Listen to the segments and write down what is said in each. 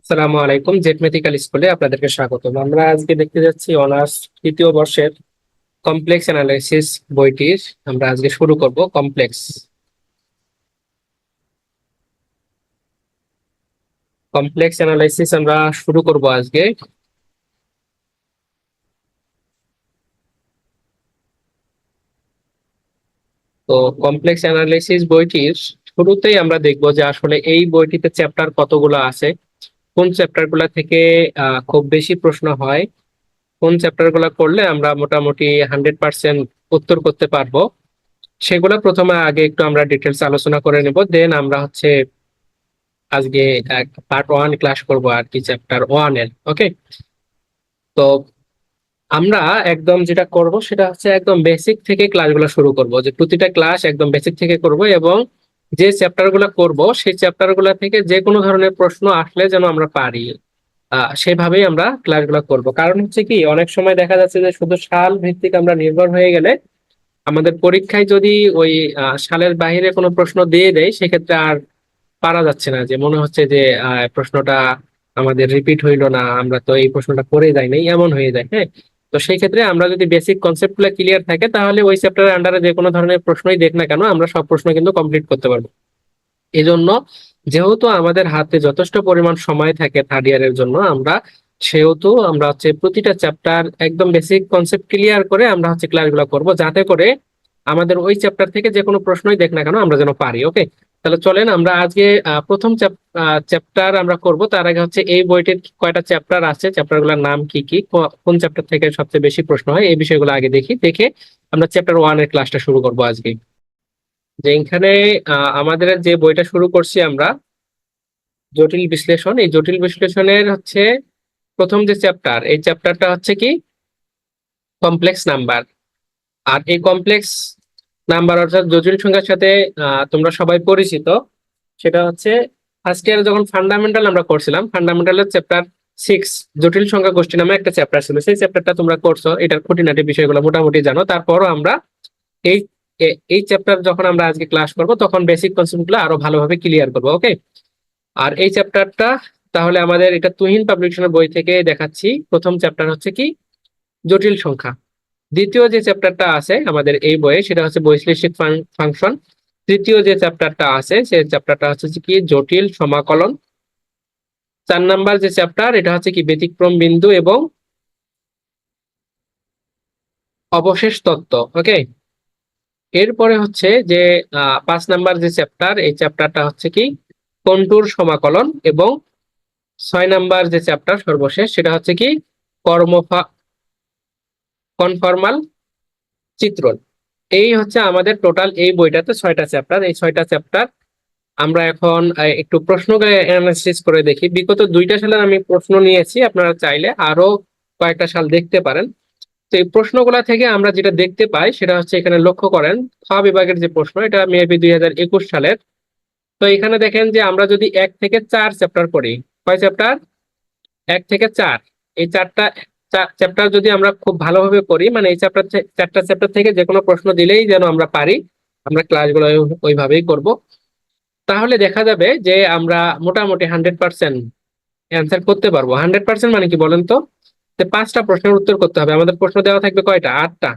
আসসালামু আলাইকুম। Jet medical স্কুলে আপনাদেরকে স্বাগতম। আমরা আজকে দেখতে যাচ্ছি অনার্স তৃতীয় বর্ষের কমপ্লেক্স অ্যানালাইসিস বইটির। আমরা আজকে শুরু করব কমপ্লেক্স কমপ্লেক্স অ্যানালাইসিস আমরা শুরু করব আজকে। তো কমপ্লেক্স অ্যানালাইসিস বইটির শুরুতেই আমরা দেখব যে আসলে এই বইটিতে চ্যাপ্টার কতগুলো আছে, কোন চ্যাপ্টার গুলা থেকে খুব বেশি প্রশ্ন হয়, কোন চ্যাপ্টার গুলা করলে আমরা মোটামুটি 100% উত্তর করতে পারবো। সেগুলো প্রথমে আগে একটু আমরা ডিটেলস আলোচনা করে নেব, দেন আমরা হচ্ছে আজকে পার্ট ওয়ান ক্লাস করব আর কি, চ্যাপ্টার ওয়ান এর। ওকে, তো আমরা একদম যেটা করব সেটা হচ্ছে একদম বেসিক থেকে ক্লাসগুলো শুরু করব, যে প্রতিটা ক্লাস একদম বেসিক থেকে করব, এবং যে চ্যাপ্টার গুলো করবো সেই চ্যাপ্টার গুলা থেকে যে কোনো ধরনের প্রশ্ন আসলে যেন আমরা পারি, সেভাবেই আমরা ক্লাসগুলো করব। কারণ হচ্ছে কি, অনেক সময় দেখা যাচ্ছে যে শুধু সাল ভিত্তিক আমরা নির্ভর হয়ে গেলে আমাদের পরীক্ষায় যদি ওই সালের বাইরে কোনো প্রশ্ন দিয়ে দেয়, সেক্ষেত্রে আর পারা যাচ্ছে না, যে মনে হচ্ছে যে প্রশ্নটা আমাদের রিপিট হইলো না, আমরা তো এই প্রশ্নটা করে যাই নাই, এমন হয়ে যায়। হ্যাঁ, তো সেই ক্ষেত্রে আমরা যদি বেসিক কনসেপ্ট গুলো ক্লিয়ার থাকে, তাহলে ওই চ্যাপ্টারের আন্ডারে যে কোনো ধরনের প্রশ্নই দেখ না কেন আমরা সব প্রশ্ন কিন্তু কমপ্লিট করতে পারবো। এই জন্য যেহেতু আমাদের হাতে যথেষ্ট পরিমাণ সময় থাকে থার্ড ইয়ারের জন্য, আমরা সেহেতু আমরা হচ্ছে প্রতিটা চ্যাপ্টার একদম বেসিক কনসেপ্ট ক্লিয়ার করে আমরা হচ্ছে ক্লাসগুলো করব, যাতে করে আমাদের ওই চ্যাপ্টার থেকে যে কোনো প্রশ্নই দেখ না কেন আমরা যেন পারি। ওকে, তাহলে চলেন আমরা আজকে প্রথম চ্যাপ্টার আমরা করব। তার আগে হচ্ছে এই বইটির কয়টা চ্যাপ্টার আছে, চ্যাপ্টার গুলোর নাম কি কি, কোন চ্যাপ্টার থেকে সবচেয়ে বেশি প্রশ্ন হয়, এই বিষয়গুলো আগে দেখি, দেখে আমরা চ্যাপ্টার ওয়ান এর ক্লাসটা শুরু করবো আজকে। যে এখানে আমাদের যে বইটা শুরু করছি আমরা, জটিল বিশ্লেষণ, এই জটিল বিশ্লেষণের হচ্ছে প্রথম যে চ্যাপ্টার, এই চ্যাপ্টারটা হচ্ছে কি কমপ্লেক্স নাম্বার। আর এই কমপ্লেক্স নাম্বার অর্থাৎ জটিল সংখ্যার সাথে তোমরা সবাই পরিচিত। সেটা হচ্ছে ফার্স্ট ইয়ারে যখন ফান্ডামেন্টাল আমরা করছিলাম, ফান্ডামেন্টালের চ্যাপ্টার 6 জটিল সংখ্যা গোষ্ঠী নামে একটা চ্যাপ্টার ছিল, সেই চ্যাপ্টারটা তোমরা করছো, এটার খুঁটিনাটি বিষয়গুলো মোটামুটি জানো। তারপরও আমরা এই এই চ্যাপ্টার যখন আমরা আজকে ক্লাস করব, তখন বেসিক কনসেপ্ট গুলো আরো ভালোভাবে ক্লিয়ার করবো। ওকে, আর এই চ্যাপ্টারটা তাহলে আমাদের এটা তুহিন পাবলিকেশনের বই থেকে দেখাচ্ছি। প্রথম চ্যাপ্টার হচ্ছে কি জটিল সংখ্যা। দ্বিতীয় যে চ্যাপ্টারটা আছে আমাদের এই বইয়ে সেটা হচ্ছে বৈশ্লেষিক ফাংশন। তৃতীয় যে চ্যাপ্টারটা আছে সেই চ্যাপ্টারটা হচ্ছে কি জটিল সমাকলন। 4 নাম্বার যে চ্যাপ্টার এটা হচ্ছে কি ব্যতিক্রম বিন্দু এবং অবশেষ তত্ত্ব। ওকে, এরপরে হচ্ছে যে 5 নাম্বার যে চ্যাপ্টার, এই চ্যাপ্টারটা হচ্ছে কি কন্টুর সমাকলন, এবং 6 নাম্বার যে চ্যাপ্টার সর্বশেষ সেটা হচ্ছে কি কর্ম কনফর্মাল চিত্রণ। এই হচ্ছে আমাদের টোটাল এই বইটাতে 6টা চ্যাপ্টার। এই 6টা চ্যাপ্টার আমরা এখন একটু প্রশ্নগুলো অ্যানালাইসিস করে দেখি। বিগত 2টা সালের আমি প্রশ্ন নিয়েছি, আপনারা চাইলে আরো কয়েকটা সাল দেখতে পারেন। তো এই প্রশ্নগুলা থেকে আমরা যেটা দেখতে পাই সেটা হচ্ছে, এখানে লক্ষ্য করেন খ বিভাগের যে প্রশ্ন, এটা মেবি 2021 সালের। তো এখানে দেখেন যে আমরা যদি 1 থেকে 4 চ্যাপ্টার করি, কয় চ্যাপ্টার, 1 থেকে 4, এই চারটা চ্যাপ্টার যদি আমরা খুব ভালোভাবে করি, মানে এই চারটা চ্যাপ্টার থেকে যে কোনো প্রশ্ন দিলেই যেন আমরা পারি, আমরা ক্লাসগুলো ওইভাবেই করব, তাহলে দেখা যাবে যে আমরা মোটামুটি 100% অ্যান্সার করতে পারবো। 100% মানে কি বলেন তো, যে 5টা প্রশ্নের উত্তর করতে হবে। আমাদের প্রশ্ন দেওয়া থাকবে কয়টা, 8টা,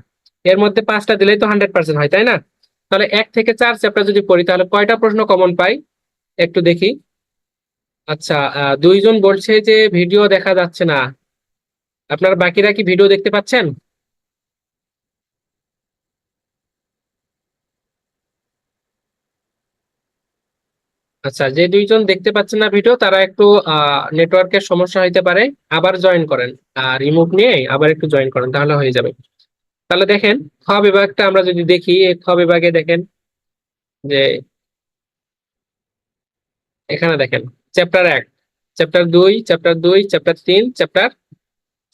এর মধ্যে 5টা দিলেই তো 100% হয়, তাই না? তাহলে 1 থেকে 4 চ্যাপ্টার যদি পড়ি, তাহলে কয়টা প্রশ্ন কমন পাই একটু দেখি। আচ্ছা, 2 জন বলছে যে ভিডিও দেখা যাচ্ছে না। আপনারা বাকিরা কি ভিডিও দেখতে পাচ্ছেন? আচ্ছা, যে 2 জন দেখতে পাচ্ছেন না ভিডিও, তারা একটু নেটওয়ার্কের সমস্যা হইতে পারে, আবার জয়েন করেন, রিমুভ নিয়ে আবার একটু জয়েন করেন, তাহলে হয়ে যাবে। তাহলে দেখেন খ বিভাগটা আমরা যদি দেখি, এই খ বিভাগে দেখেন যে এখানে দেখেন chapter 1, chapter 2, chapter 2, chapter 3, chapter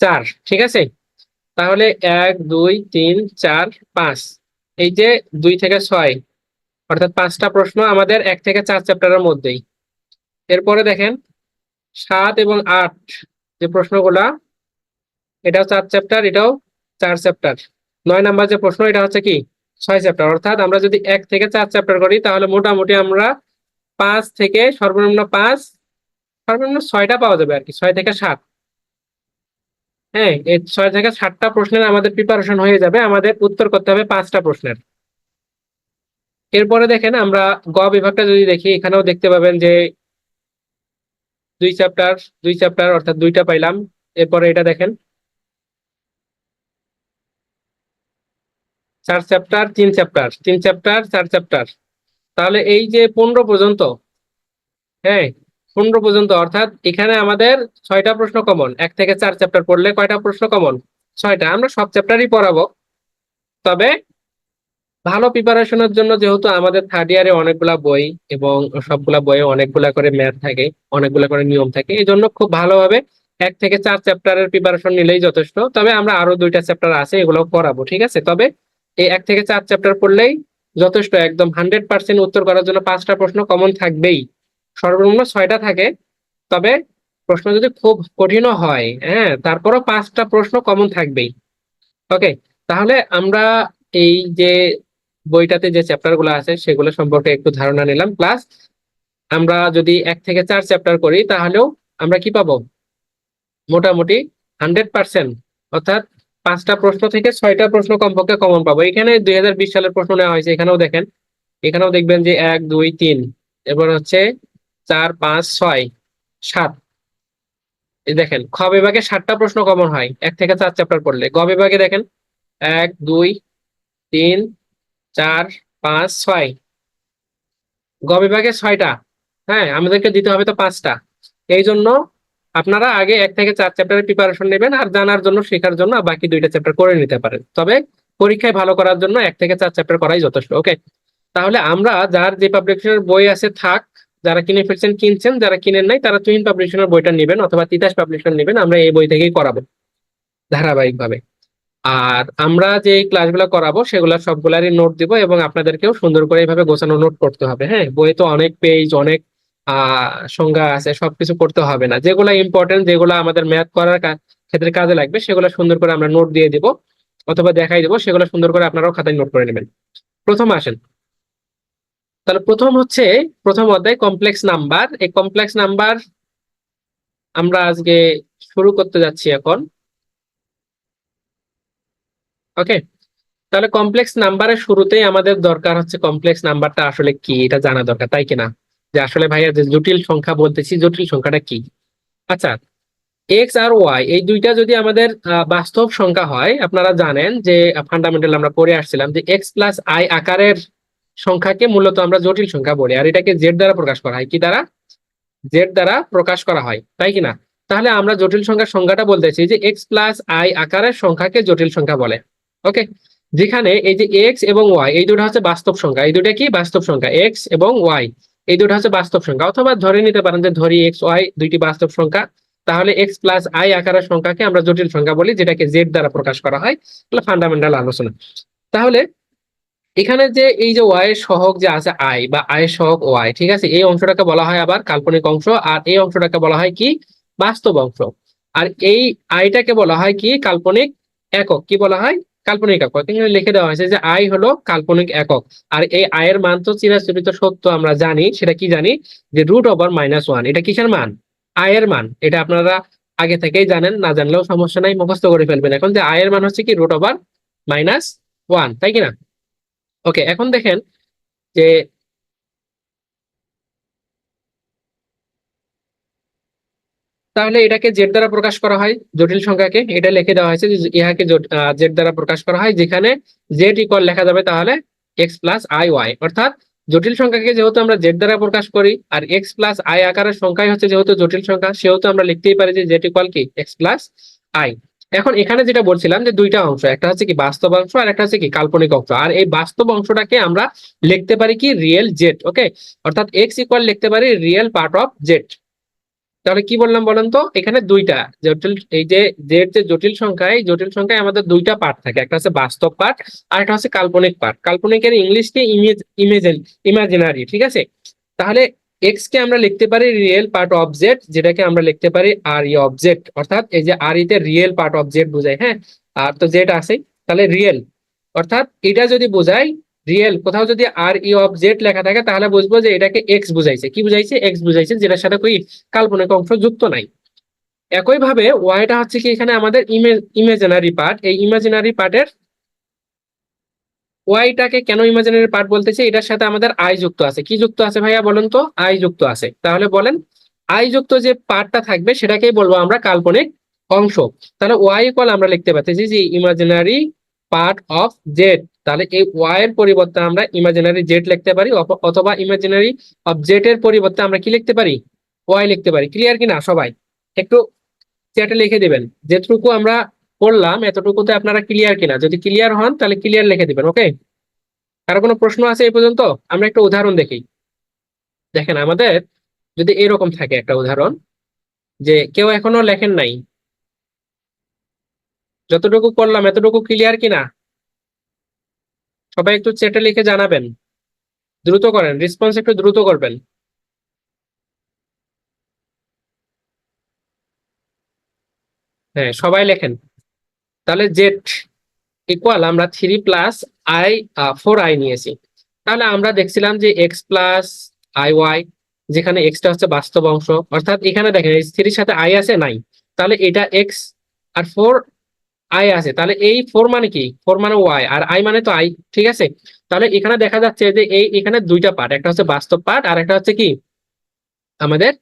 4, ঠিক আছে? তাহলে 1, 2, 3, 4, 5, এই যে 2 থেকে 6, অর্থাৎ 5টা প্রশ্ন আমাদের 1 থেকে 4 চ্যাপ্টারের মধ্যেই। এরপরে দেখেন 7 এবং 8 যে প্রশ্নগুলা, এটাও 4 চ্যাপ্টার, এটাও 4 চ্যাপ্টার। 9 নাম্বার যে প্রশ্ন, এটা হচ্ছে কি 6 চ্যাপ্টার। অর্থাৎ আমরা যদি 1 থেকে 4 চ্যাপ্টার করি, তাহলে মোটামুটি আমরা 5 থেকে সর্বনিম্ন 5, সর্বনিম্ন 6টা পাওয়া যাবে আর কি, 6 থেকে 7। হ্যাঁ, এই 6 থেকে 7টা প্রশ্নের আমাদের প্রিপারেশন হয়ে যাবে, আমাদের উত্তর করতে হবে 5টা প্রশ্নের। এরপরে দেখেন আমরা গ বিভাগটা যদি দেখি, এখানেও দেখতে পাবেন যে 2 চ্যাপ্টার, 2 চ্যাপ্টার অর্থাৎ 2টা পাইলাম। এরপরে এটা দেখেন 4 চ্যাপ্টার, 3 চ্যাপ্টার, 3 চ্যাপ্টার, 4 চ্যাপ্টার। তাহলে এই যে 15 পর্যন্ত, হ্যাঁ 15 পর্যন্ত, অর্থাৎ এখানে আমাদের 6টা প্রশ্ন কমন। 1 থেকে 4 চ্যাপ্টার পড়লে কয়টা প্রশ্ন কমন? 6টা। আমরা সব চ্যাপ্টারই পড়াবো, তবে ভালো প্রিপারেশনের জন্য যেহেতু আমাদের থার্ড ইয়ারে অনেকগুলা বই, এবং সবগুলা বইয়ে অনেকগুলা করে ম্যাথ থাকে, অনেকগুলা করে নিয়ম থাকে, এই জন্য খুব ভালোভাবে 1 থেকে 4 চ্যাপ্টারের প্রিপারেশন নিলেই যথেষ্ট। তবে আমরা আরো 2টা চ্যাপ্টার আছে, এগুলো পড়াবো, ঠিক আছে? তবে এই 1 থেকে 4 চ্যাপ্টার পড়লেই যথেষ্ট, একদম 100% উত্তর করার জন্য 5টা প্রশ্ন কমন থাকবেই। সর্বনিম্ন 6টা থাকে, তবে প্রশ্ন যদি খুব কঠিনও হয়, হ্যাঁ, তারপরও 5টা প্রশ্ন কমন থাকবেই। ওকে, তাহলে আমরা এই যে বইটাতে যে চ্যাপ্টার গুলো আছে সেগুলো সম্পর্কে একটু ধারণা নিলাম, প্লাস আমরা যদি 1 থেকে 4 চ্যাপ্টার করি তাহলেও আমরা কি পাবো? মোটামুটি 100%, অর্থাৎ 5টা প্রশ্ন থেকে 6টা প্রশ্ন কমপক্ষে কমন পাবো। এখানে 2020 সালের প্রশ্ন নেওয়া হয়েছে, এখানেও দেখেন, এখানেও দেখবেন যে 1 2 3, এবার হচ্ছে 4 5 6 7। এই দেখেন খ বিভাগে 7টা প্রশ্ন কমন হয় 1 থেকে 4 চ্যাপ্টার পড়লে। গ বিভাগে দেখেন 1 2 3 4 5 6, গ বিভাগে 6টা। হ্যাঁ, আমাদেরকে দিতে হবে তো 5টা। এই জন্য আপনারা আগে 1 থেকে 4 চ্যাপ্টারের প্রিপারেশন নেবেন, আর জানার জন্য, শেখার জন্য বাকি 2টা চ্যাপ্টার করে নিতে পারেন। তবে পরীক্ষায় ভালো করার জন্য 1 থেকে 4 চ্যাপ্টার করাই যথেষ্ট। ওকে, তাহলে আমরা যার যে পাবলিকেশনের বই আছে থাক, যারা কিনে ফেলছেন কিনছেন, যারা কিনেন নাই তারা তুহিন পাবলিকেশনের বইটা নেবেন অথবা তিতাস পাবলিকেশন নেবেন, আমরা এই বই থেকেই করাবো ধারাবাহিকভাবে। আর আমরা যে ক্লাসগুলো করাবো সেগুলো সবগুলারই নোট দিব, এবং আপনাদেরকেও সুন্দর করে এইভাবে গোছানো নোট করতে হবে। হ্যাঁ, বইয়ে তো অনেক পেজ, অনেক সংজ্ঞা আছে, সবকিছু করতে হবে না। যেগুলো ইম্পর্টেন্ট, যেগুলো আমাদের ম্যাথ করার ক্ষেত্রে কাজে লাগবে, সেগুলো সুন্দর করে আমরা নোট দিয়ে দিব অথবা দেখাই দিব, সেগুলো সুন্দর করে আপনারাও খাতায় নোট করে নেবেন। প্রথম আসেন, তাহলে প্রথম হচ্ছে প্রথম অধ্যায় কমপ্লেক্স নাম্বার। এই কমপ্লেক্স নাম্বার আমরা আজকে শুরু করতে যাচ্ছি এখন। ওকে, তাহলে কমপ্লেক্স নাম্বারের শুরুতেই আমাদের দরকার হচ্ছে কমপ্লেক্স নাম্বারটা আসলে কি, এটা জানা দরকার, তাই কিনা? যে আসলে ভাইয়া যে জটিল সংখ্যা বলতেছি, জটিল সংখ্যাটা কি? আচ্ছা, এক্স আর ওয়াই এই দুইটা যদি আমাদের বাস্তব সংখ্যা হয়, আপনারা জানেন যে ফান্ডামেন্টাল আমরা পড়ে আসছিলাম যে এক্স প্লাস আই আকারের সংখ্যাকে মূলত আমরা জটিল সংখ্যা বলি, আর এটাকে জেড দ্বারা প্রকাশ করা হয়। কি দ্বারা? জেড দ্বারা প্রকাশ করা হয়, তাই কিনা? তাহলে আমরা জটিল সংখ্যার সংজ্ঞাটা বলতেছি যে এক্স প্লাস আই আকারের সংখ্যাকে জটিল সংখ্যা বলে। ওকে, যেখানে এই যে এক্স এবং ওয়াই এই দুটো হচ্ছে বাস্তব সংখ্যা, এই দুটো কি বাস্তব সংখ্যা, এক্স এবং ওয়াই এই দুটো হচ্ছে বাস্তব সংখ্যা, অথবা ধরে নিতে পারেন যে ধরি এক্স ওয়াই দুইটি বাস্তব সংখ্যা, তাহলে এক্স প্লাস আই আকারের সংখ্যাকে আমরা জটিল সংখ্যা বলি, যেটাকে জেড দ্বারা প্রকাশ করা হয়। এগুলো ফান্ডামেন্টাল আলোচনা। তাহলে এখানে যে এই যে ওয়াই এর সহগ যে আছে আই, বা আই এর সহগ ওয়াই, ঠিক আছে, এই অংশটাকে বলা হয় আবার কাল্পনিক অংশ, আর এই অংশটাকে বলা হয় কি? বাস্তব অংশ। আর এই আইটাকে বলা হয় কি? কাল্পনিক একক। কি বলা হয়? কাল্পনিক একক। এখানে লিখে দেওয়া হয়েছে যে আই হলো কাল্পনিক একক। আর এই আই এর মান তো চিরাচরিত সত্য, আমরা জানি। সেটা কি জানি? যে √/-1। এটা কিসের মান? আই এর মান। এটা আপনারা আগে থেকেই জানেন, না জানলেও সমস্যা নাই, মুখস্থ করে ফেলবেন এখন, যে আই এর মান হচ্ছে কি √/-1, তাই কিনা? ওকে, এখন দেখেন যে তাহলে এটাকে জেড দ্বারা প্রকাশ করা হয়, জটিল সংখ্যাকে। এটা লিখে দেওয়া হয়েছে যে ইহাকে জেড দ্বারা প্রকাশ করা হয়, যেখানে জেড ইকুয়াল লেখা যাবে তাহলে এক্স প্লাস আই ওয়াই। অর্থাৎ জটিল সংখ্যাকে যেহেতু আমরা জেড দ্বারা প্রকাশ করি, আর এক্স প্লাস আই আকারের সংখ্যাই হচ্ছে যেহেতু জটিল সংখ্যা, সেহেতু আমরা লিখতেই পারি যে জেড ইকুয়াল কি? X plus I. এখন এখানে যেটা বলছিলাম যে দুইটা অংশ, একটা হচ্ছে কি বাস্তব অংশ, আর একটা হচ্ছে কি কাল্পনিক অংশ। আর এই বাস্তব অংশটাকে আমরা লিখতে পারি কি? Real Z. ওকে, অর্থাৎ এক্স ইকুয়াল লিখতে পারি রিয়েল পার্ট অফ জেড। তাহলে কি বললাম বলেন তো? এখানে দুইটা জটিল, এই যে জেড যে জটিল সংখ্যা, এই জটিল সংখ্যায় আমাদের দুইটা পার্ট থাকে, একটা হচ্ছে বাস্তব পার্ট আর একটা হচ্ছে কাল্পনিক পার্ট। কাল্পনিকের ইংলিশ কি? ইমাজিনারি, ঠিক আছে? তাহলে এক্স কে আমরা লিখতে পারি রিয়েল পার্ট অফ জেড, যেটাকে আমরা লিখতে পারি আর ই অবজেক্ট। অর্থাৎ এই যে আর ইতে রিয়েল পার্ট অফ জেড বোঝায়, হ্যাঁ, আর তো জেড আছে, তাহলে রিয়েল। অর্থাৎ এটা যদি বোঝায় রিয়েল কোথাও যদি আর ই অফ জেড লেখা থাকে তাহলে বুঝবো যে এটাকে এক্স বুঝাইছে। কি বুঝাইছে? এক্স বুঝাইছে, যেটার সাথে કોઈ কাল্পনিক অংশ যুক্ত নাই। একইভাবে ওয়াইটা হচ্ছে কি এখানে আমাদের ইমেজিনারি পার্ট। এই ইমাজিনারি পার্টের ওয়াইটাকে কেন ইমাজিনারি পার্ট বলতেছে? এটার সাথে আমাদের আই যুক্ত আছে। কি যুক্ত আছে ভাইয়া বলেন তো? আই যুক্ত আছে। তাহলে বলেন আই যুক্ত যে পার্টটা থাকবে সেটাকেই বলবো আমরা কাল্পনিক অংশ। তাহলে ওয়াই ইকুয়াল আমরা লিখতে পারতেছি যে ইমাজিনারি পার্ট অফ জেড। তাহলে এই ওয়াই এর পরিবর্তে আমরা ইমাজিনারি জেড লিখতে পারি, অথবা ইমাজিনারি অফ জেড এর পরিবর্তে আমরা কি লিখতে পারি? ওয়াই লিখতে পারি। ক্লিয়ার কিনা সবাই? একটু চ্যাটে লিখে দিবেন যেটুকু আমরা করলাম এতটুকুতে আপনারা ক্লিয়ার কিনা। যদি ক্লিয়ার হন তাহলে ক্লিয়ার লিখে দিবেন। ওকে, কারো কোনো প্রশ্ন আছে এই পর্যন্ত? আমরা একটা উদাহরণ দেখি। দেখেন আমাদের যদি এরকম থাকে একটা উদাহরণ, যে কেউ এখনো লেখেন নাই, যতটুকু করলাম এতটুকু ক্লিয়ার কিনা সবাই একটু চ্যাটে লিখে জানাবেন। দ্রুত করেন, রেসপন্স একটু দ্রুত করবেন। হ্যাঁ সবাই লেখেন। তাহলে জেড ইকুয়াল আমরা 3 + i 4i নিয়েছি। তাহলে আমরা দেখছিলাম যে এক্স প্লাস আই ওয়াই, যেখানে এক্সটা হচ্ছে বাস্তব অংশ, অর্থাৎ এখানে দেখেন এই থ্রির সাথে আই আছে নাই, তাহলে এটা এক্স, আর ফোর আই আছে, তাহলে এই ফোর মানে কি? ফোর মানে ওয়াই, আর আই মানে তো আই। ঠিক আছে, তাহলে এখানে দেখা যাচ্ছে যে এই এখানে দুইটা পার্ট, একটা হচ্ছে বাস্তব পার্ট আর একটা হচ্ছে কি আমাদের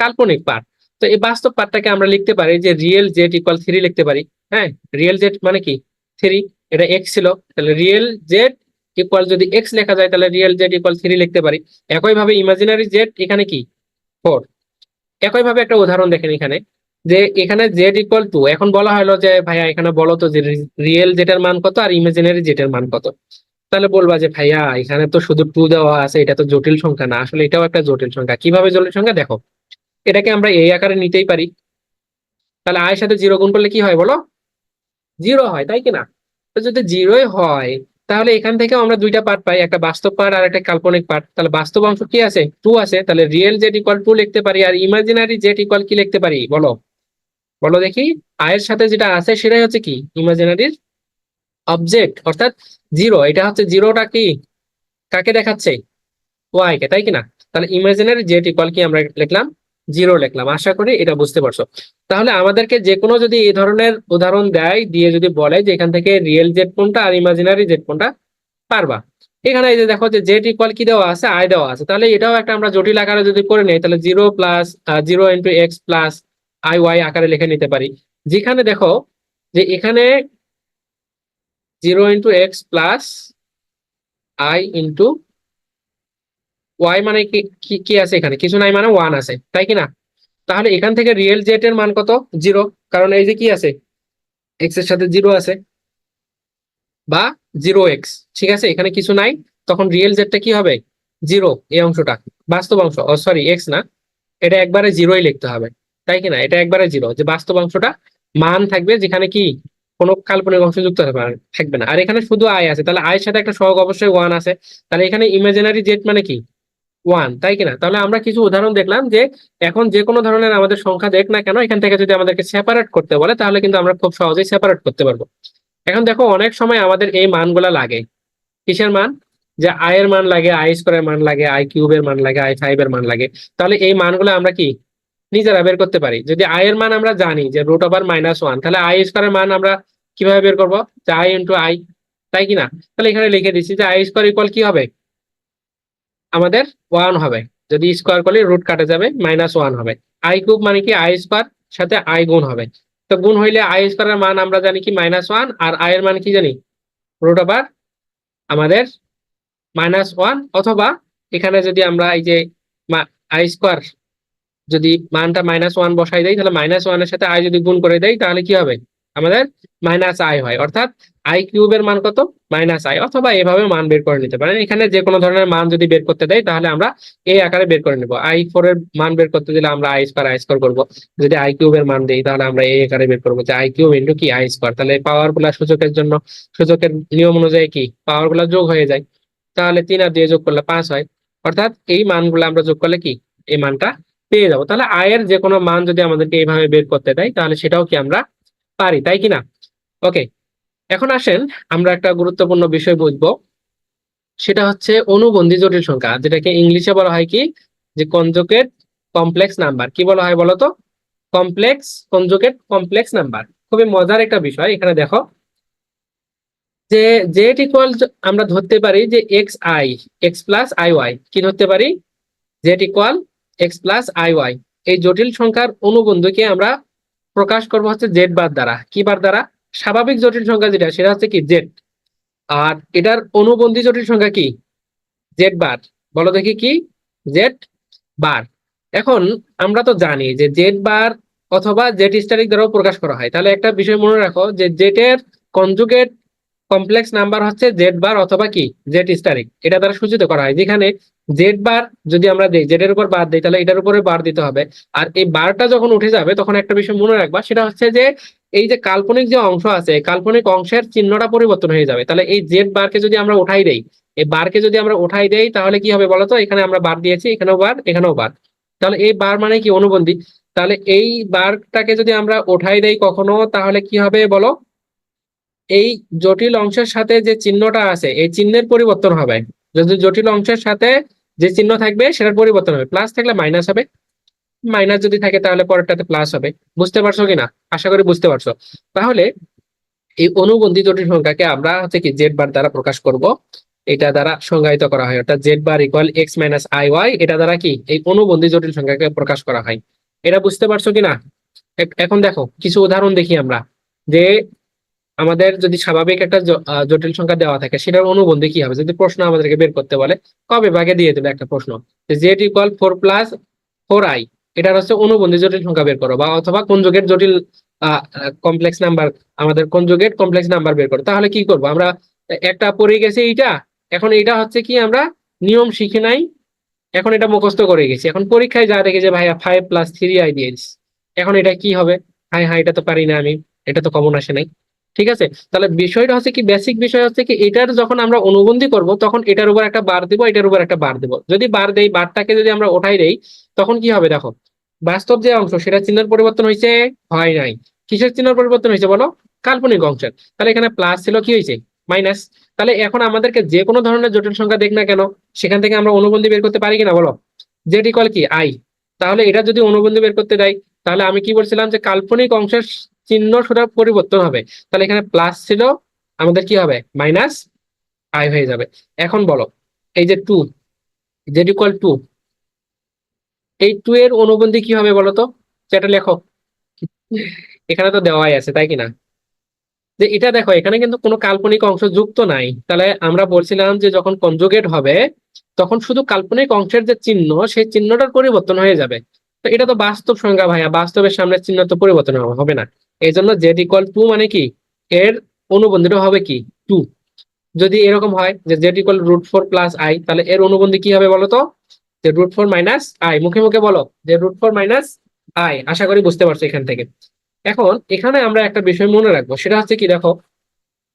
কাল্পনিক পার্ট। তো এই বাস্তব পার্টটাকে আমরা লিখতে পারি যে রিয়েল জেড ইকুয়াল 3 লিখতে পারি। হ্যাঁ, রিয়েল জেড মানে কি? 3। এটা এক্স ছিল, তাহলে রিয়েল জেড ইকুয়াল যদি এক্স লেখা যায় তাহলে রিয়েল জেড ইকুয়াল 3 লিখতে পারি। একইভাবে ইমাজিনারি জেড এখানে কি? 4। একইভাবে একটা উদাহরণ দেখেন এখানে, যে এখানে জেড ইকুয়াল 2। এখন বলা হলো যে ভাইয়া এখানে বলো তো যে রিয়েল জেড এর মান কত আর ইমাজিনারি জেড এর মান কত। তাহলে বলবা যে ভাইয়া এখানে তো শুধু 2 দেওয়া আছে, এটা তো জটিল সংখ্যা না। আসলে এটাও একটা জটিল সংখ্যা। কিভাবে জটিল সংখ্যা? দেখো, এটাকে আমরা এই আকারে নিতেই পারি। তাহলে আয়ের সাথে জিরো গুণ করলে কি হয় বলো? জিরো হয়, তাই কিনা? তো যদি জিরোই হয় তাহলে এখান থেকে আমরা দুইটা পার্ট পাই, একটা বাস্তব পার্ট আর একটা কাল্পনিক পার্ট। তাহলে বাস্তব অংশ কি আছে? 2 আছে, তাহলে রিয়েল জেড ইকুয়াল 2 লিখতে পারি। আর ইমাজিনারি জেড ইকুয়াল কি লিখতে পারি বলো? বলো দেখি। আয়ের সাথে যেটা আছে সেটাই হচ্ছে কি? ইমাজিনারির অবজেক্ট, অর্থাৎ জিরো। এটা হচ্ছে জিরোটা কি কাকে দেখাচ্ছে? ওয়াই কে, তাই কিনা? তাহলে ইমাজিনারি জেড ইকুয়াল কি আমরা লিখলাম? জিরো লিখলাম। আশা করি এটা বুঝতে পারছো। তাহলে আমাদেরকে যে কোনো যদি এই ধরনের উদাহরণ দেয়, দিয়ে যদি বলে যে এখান থেকে রিয়েল জেড কোনটা আর ইমাজিনারি জেড কোনটা, পারবা। এখানে এই যে দেখো যে জেড ইকুয়াল কি দেওয়া আছে? আই দেওয়া আছে। তাহলে এটাও একটা আমরা জটিল আকারে যদি করে নেই তাহলে 0 + 0 × x + i y আকারে লিখে নিতে পারি। যেখানে দেখো যে এখানে 0 × x + i × ওয়াই মানে কি কি কি আছে? এখানে কিছু নাই, মানে ওয়ান আছে, তাই কিনা? তাহলে এখান থেকে রিয়েল জেড এর মান কত? জিরো। কারণ এই যে কি আছে? এক্স এর সাথে জিরো আছে, বা 0x। ঠিক আছে, এখানে কিছু নাই, তখন রিয়েল জেডটা কি হবে? জিরো। এই অংশটা বাস্তব অংশ, ও সরি এক্স না, এটা একবারে জিরোই লিখতে হবে, তাই কিনা? এটা একবারে জিরো, যে বাস্তব অংশটা মান থাকবে, যেখানে কি কোনো কাল্পনিক অংশ যুক্ত থাকবে না। আর এখানে শুধু আই আছে, তাহলে আয়ের সাথে একটা সহগ অবশ্যই ওয়ান আছে। তাহলে এখানে ইমাজিনারি জেড মানে কি? ওয়ান, তাই কিনা? তাহলে আমরা কিছু উদাহরণ দেখলাম যে এখন যে কোনো ধরনের আমাদের সংখ্যা দেখ না কেন, এখান থেকে যদি আমাদেরকে সেপারেট করতে বলে তাহলে কিন্তু আমরা খুব সহজেই সেপারেট করতে পারবো। এখন দেখো অনেক সময় আমাদের এই মানগুলা লাগে। কিসের মান? যে আই এর মান লাগে, আই স্কোয়ারের মান লাগে, আই কিউবের মান লাগে, i5 এর মান লাগে। তাহলে এই মানগুলো আমরা কি নিজেরা বের করতে পারি। যদি আই এর মান আমরা জানি যে √(-1), তাহলে আই স্কোয়ারের মান আমরা কিভাবে বের করবো? যে আই ইন্টু আই, তাই কিনা? তাহলে এখানে লিখে দিচ্ছি যে আই স্কোয়ার ইকুয়াল কি হবে? আমাদের ওয়ান হবে। যদি স্কোয়ার করলে রুট কাটা যাবে, -1 হবে। আই কিউব মানে কি? আই স্কোয়ার সাথে আই গুণ হবে। তো গুণ হইলে আই স্কোয়ারের মান আমরা জানি কি? -1, আর আই এর মান কি জানি? √ আমাদের -1। অথবা এখানে যদি আমরা এই যে আই স্কোয়ার যদি মানটা -1 বসাই দেয়, তাহলে -1 এর সাথে আই যদি গুণ করে দেয় তাহলে কি হবে? আমাদের -i হয়। অর্থাৎ আই কিউবের মান কত? -i। অথবা এভাবে মান বের করে নিতে পারেন। এখানে যে কোনো ধরনের মান যদি বের করতে দেয় তাহলে আমরা এই আকারে বের করে নেব। i4 এর মান বের করতে দিলে আমরা আই স্কোয়ার করবো। যদি আই কিউবের মান দেই তাহলে আমরা এই আকারে বের করবো, যে আই কিউব ইন্টু কি আই স্কোয়ার। তাহলে পাওয়ার গুলা সূচকের জন্য, সূচকের নিয়ম অনুযায়ী কি পাওয়ার গুলা যোগ হয়ে যায়। তাহলে 3 আর 2 যোগ করলে 5 হয়। অর্থাৎ এই মানগুলো আমরা যোগ করলে কি এই মানটা পেয়ে যাবো। তাহলে আয়ের যে কোনো মান যদি আমাদেরকে এইভাবে বের করতে দেয় তাহলে সেটাও কি আমরা পারি, তাই কিনা? ওকে, এখন আসেন আমরা একটা গুরুত্বপূর্ণ বিষয় বুঝবো। সেটা হচ্ছে অনুবন্ধী জটিল সংখ্যা, যেটাকে ইংলিশে বলা হয় কি, যে কনজুগেট কমপ্লেক্স নাম্বার। কি বলা হয় বলতো? Complex conjugate complex number. খুবই মজার একটা বিষয়। এখানে দেখো যে জেড ইকুয়াল, আমরা ধরতে পারি যে x i, x plus i y. কি ধরতে পারি? Z equal x plus i y. এই জটিল সংখ্যার অনুবন্ধকে আমরা প্রকাশ করবো হচ্ছে জেড বার দ্বারা। কি বার দ্বারা? স্বাভাবিক জটিল সংখ্যা যেটা, সেটা হচ্ছে কি জেড। আর এটার অনুবন্ধী জটিল সংখ্যা কি? Z bar. বলো দেখি কি? Z bar. এখন আমরা তো জানি যে জেড বার অথবা জেড স্টারিক দ্বারাও প্রকাশ করা হয়। তাহলে একটা বিষয় মনে রাখো যে জেড এর কনজুগেট কমপ্লেক্স নাম্বার হচ্ছে জেড বার অথবা কি জেড স্টারিক, এটা দ্বারা সূচিত করা হয়। যেখানে জেড বার যদি আমরা দিই, জেড এর উপর বার দিই, তাহলে এটার উপরে বার দিতে হবে। আর এই বারটা যখন উঠে যাবে তখন একটা বিষয় মনে রাখবা, সেটা হচ্ছে যে এই যে কাল্পনিক যে অংশ আছে, কাল্পনিক অংশের চিহ্নটা পরিবর্তন হয়ে যাবে। তাহলে এই জেড বারকে যদি আমরা উঠাই দেই, এই বারকে যদি আমরা উঠাই দেই, তাহলে কি হবে বলতো? এখানে আমরা বার দিয়েছি, এখানেও বার, এখানেও বার। তাহলে এই বার মানে কি? অনুবন্ধী। তাহলে এই বারটাকে যদি আমরা উঠাই দেই কখনো, তাহলে কি হবে বলো? এই জটিল অংশের সাথে যে চিহ্নটা আছে, এই চিহ্নের পরিবর্তন হবে। যদি জটিল অংশের সাথে যে চিহ্ন থাকবে সেটার পরিবর্তন হবে। প্লাস থাকলে মাইনাস হবে, মাইনাস যদি থাকে তাহলে পরেরটাতে প্লাস হবে। বুঝতে পারছো কিনা? আশা করি বুঝতে পারছো। তাহলে এই অনুবন্ধী জটিল সংখ্যাকে আমরা হচ্ছে কি জেড বার দ্বারা প্রকাশ করব। এটা দ্বারা সংজ্ঞায়িত করা হয়, অর্থাৎ z bar equal x minus i y. এটা দ্বারা কি এই অনুবন্ধী জটিল সংখ্যাকে প্রকাশ করা হয়। এটা বুঝতে পারছো কিনা? এখন দেখো কিছু উদাহরণ দেখি আমরা, যে আমাদের যদি স্বাভাবিক একটা জটিল সংখ্যা দেওয়া থাকে, সেটার অনুবন্ধী কি হবে। যদি প্রশ্ন আমাদেরকে বের করতে বলে, কবে ভাগে দিয়ে দেবে একটা প্রশ্ন, Z equal four plus four I, এটার হচ্ছে অনুবন্ধী জটিল সংখ্যা বের করো, বা অথবা কনজুগেট জটিল কমপ্লেক্স নাম্বার, আমাদের কনজুগেট কমপ্লেক্স নাম্বার বের করো। তাহলে কি করবো আমরা? একটা পড়ে গেছে এইটা, এখন এটা হচ্ছে কি আমরা নিয়ম শিখি নাই, এখন এটা মুখস্থ করে গেছি। এখন পরীক্ষায় যা দেখে যে ভাইয়া ফাইভ প্লাস থ্রি আই দিয়েছি, এখন এটা কি হবে? হাই হাই, এটা তো পারি না আমি, এটা তো কমন আসে নাই। ঠিক আছে? তাহলে বিষয়টা হচ্ছে কি, বেসিক বিষয় হচ্ছে কি, এটার যখন আমরা অনুবন্ধী করব তখন এটার উপর একটা বার দিব, এটার উপর একটা বার দিব। যদি বার দেই, বারটাকে যদি আমরা ওঠাই দেই, তখন কি হবে দেখো? বাস্তব যে অংশ সেটা চিহ্নের পরিবর্তন হয়েছে? হয় নাই। কিসের চিহ্নের পরিবর্তন হয়েছে বলো? কাল্পনিক অংশের। তাহলে এখানে প্লাস ছিল, কি হয়েছে? মাইনাস। তাহলে এখন আমাদেরকে যে কোনো ধরনের জটিল সংখ্যা দেখ না কেন, সেখান থেকে আমরা অনুবন্ধী বের করতে পারি কিনা বলো? জেড ইকুয়াল কি আই। তাহলে এটা যদি অনুবন্ধী বের করতে দেয়, তাহলে আমি কি বলছিলাম যে কাল্পনিক অংশের চিহ্ন সেটা পরিবর্তন হবে। তাহলে এখানে প্লাস ছিল, আমাদের কি হবে? মাইনাস আই হয়ে যাবে। এখন বলো, এই যে টু, জেড ইকুয়াল টু, এই টু এর অনুবন্ধী কি হবে বলো তো? সেটা লেখো। এখানে তো দেওয়াই আছে, তাই কিনা? যে এটা দেখো, এখানে কিন্তু কোনো কাল্পনিক অংশ যুক্ত নাই। তাহলে আমরা বলছিলাম যে যখন কনজুগেট হবে, তখন শুধু কাল্পনিক অংশের যে চিহ্ন, সেই চিহ্নটার পরিবর্তন হয়ে যাবে। তো এটা তো বাস্তব সংখ্যা ভাইয়া, বাস্তবের সামনের চিহ্ন তো পরিবর্তন হবে না। এই জন্য জেড ইকুয়াল টু মানে কি, এর অনুবন্ধীটা হবে কি? টু। যদি এরকম হয় যে z equal root four plus i, তাহলে এর অনুবন্ধী কি হবে বলো তো? যে রুট ফোর মাইনাস আই। মুখে মুখে বলো যে রুট ফোর মাইনাস আই। আশা করি বুঝতে পারছো এখান থেকে। এখন এখানে আমরা একটা বিষয় মনে রাখবো, সেটা হচ্ছে কি দেখো,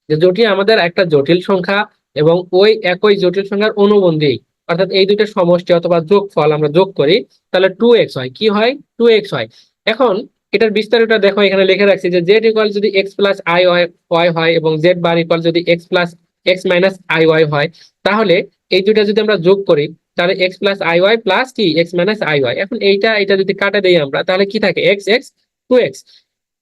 যে যদি আমাদের একটা জটিল সংখ্যা এবং ওই একই জটিল সংখ্যার অনুবন্ধী, অর্থাৎ এই দুইটা সমষ্টি অথবা যোগফল আমরা যোগ করি, তাহলে টু এক্স হয়। কি হয়? টু এক্স হয়। এখন এটার বিস্তারিত দেখো, এখানে লিখে রাখছি যে জেড ইকুয়াল যদি এক্স প্লাস আই ওয়াই হয় এবং জেড বার ইকুয়াল যদি x plus x minus i y হয়, তাহলে এই দুইটা যদি আমরা যোগ করি, তাহলে x plus i y plus কি এক্স মাইনাস আই ওয়াই। এখন এইটা এটা যদি কাটে দেই আমরা, তাহলে কি থাকে? X x, two x.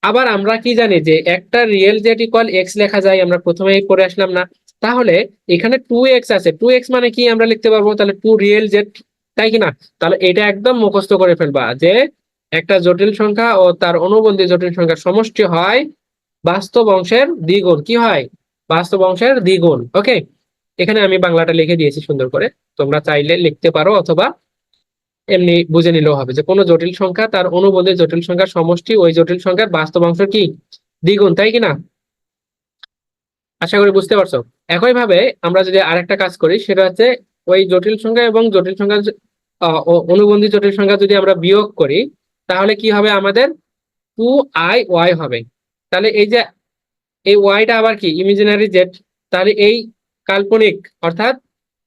আবার আমরা কি জানি যে একটা রিয়েল জেড ইকুয়াল এক্স লেখা যায়, আমরা প্রথমেই পড়ে আসলাম না? তাহলে এখানে টু এক্স আছে, টু এক্স মানে কি আমরা লিখতে পারবো তাহলে টু রিয়েল জেড, তাই কি না? তাহলে এটা একদম মুখস্থ করে ফেলবা যে একটা জটিল সংখ্যা ও তার অনুবন্ধী জটিল সংখ্যার সমষ্টি হয় বাস্তব অংশের দ্বিগুণ। কি হয়? বাস্তব অংশের দ্বিগুণ। ওকে, এখানে আমি বাংলাটা লিখে দিয়েছি সুন্দর করে, তোমরা চাইলে লিখতে পারো অথবা এমনি বুঝে নিলেও হবে, যে কোনো জটিল সংখ্যা তার অনুবন্ধী জটিল সংখ্যার সমষ্টি ওই জটিল সংখ্যার বাস্তব অংশ কি দ্বিগুণ, তাই কিনা? আশা করি বুঝতে পারছো। একই ভাবে আমরা যদি আরেকটা কাজ করি, সেটা হচ্ছে ওই জটিল সংখ্যা এবং জটিল সংখ্যা অনুবন্ধী জটিল সংখ্যা যদি আমরা বিয়োগ করি, তাহলে কি হবে আমাদের? টু আই ওয়াই হবে। তাহলে এই যে এই ওয়াইটা আবার কি? Imaginary Z. তাহলে এই কাল্পনিক অর্থাৎ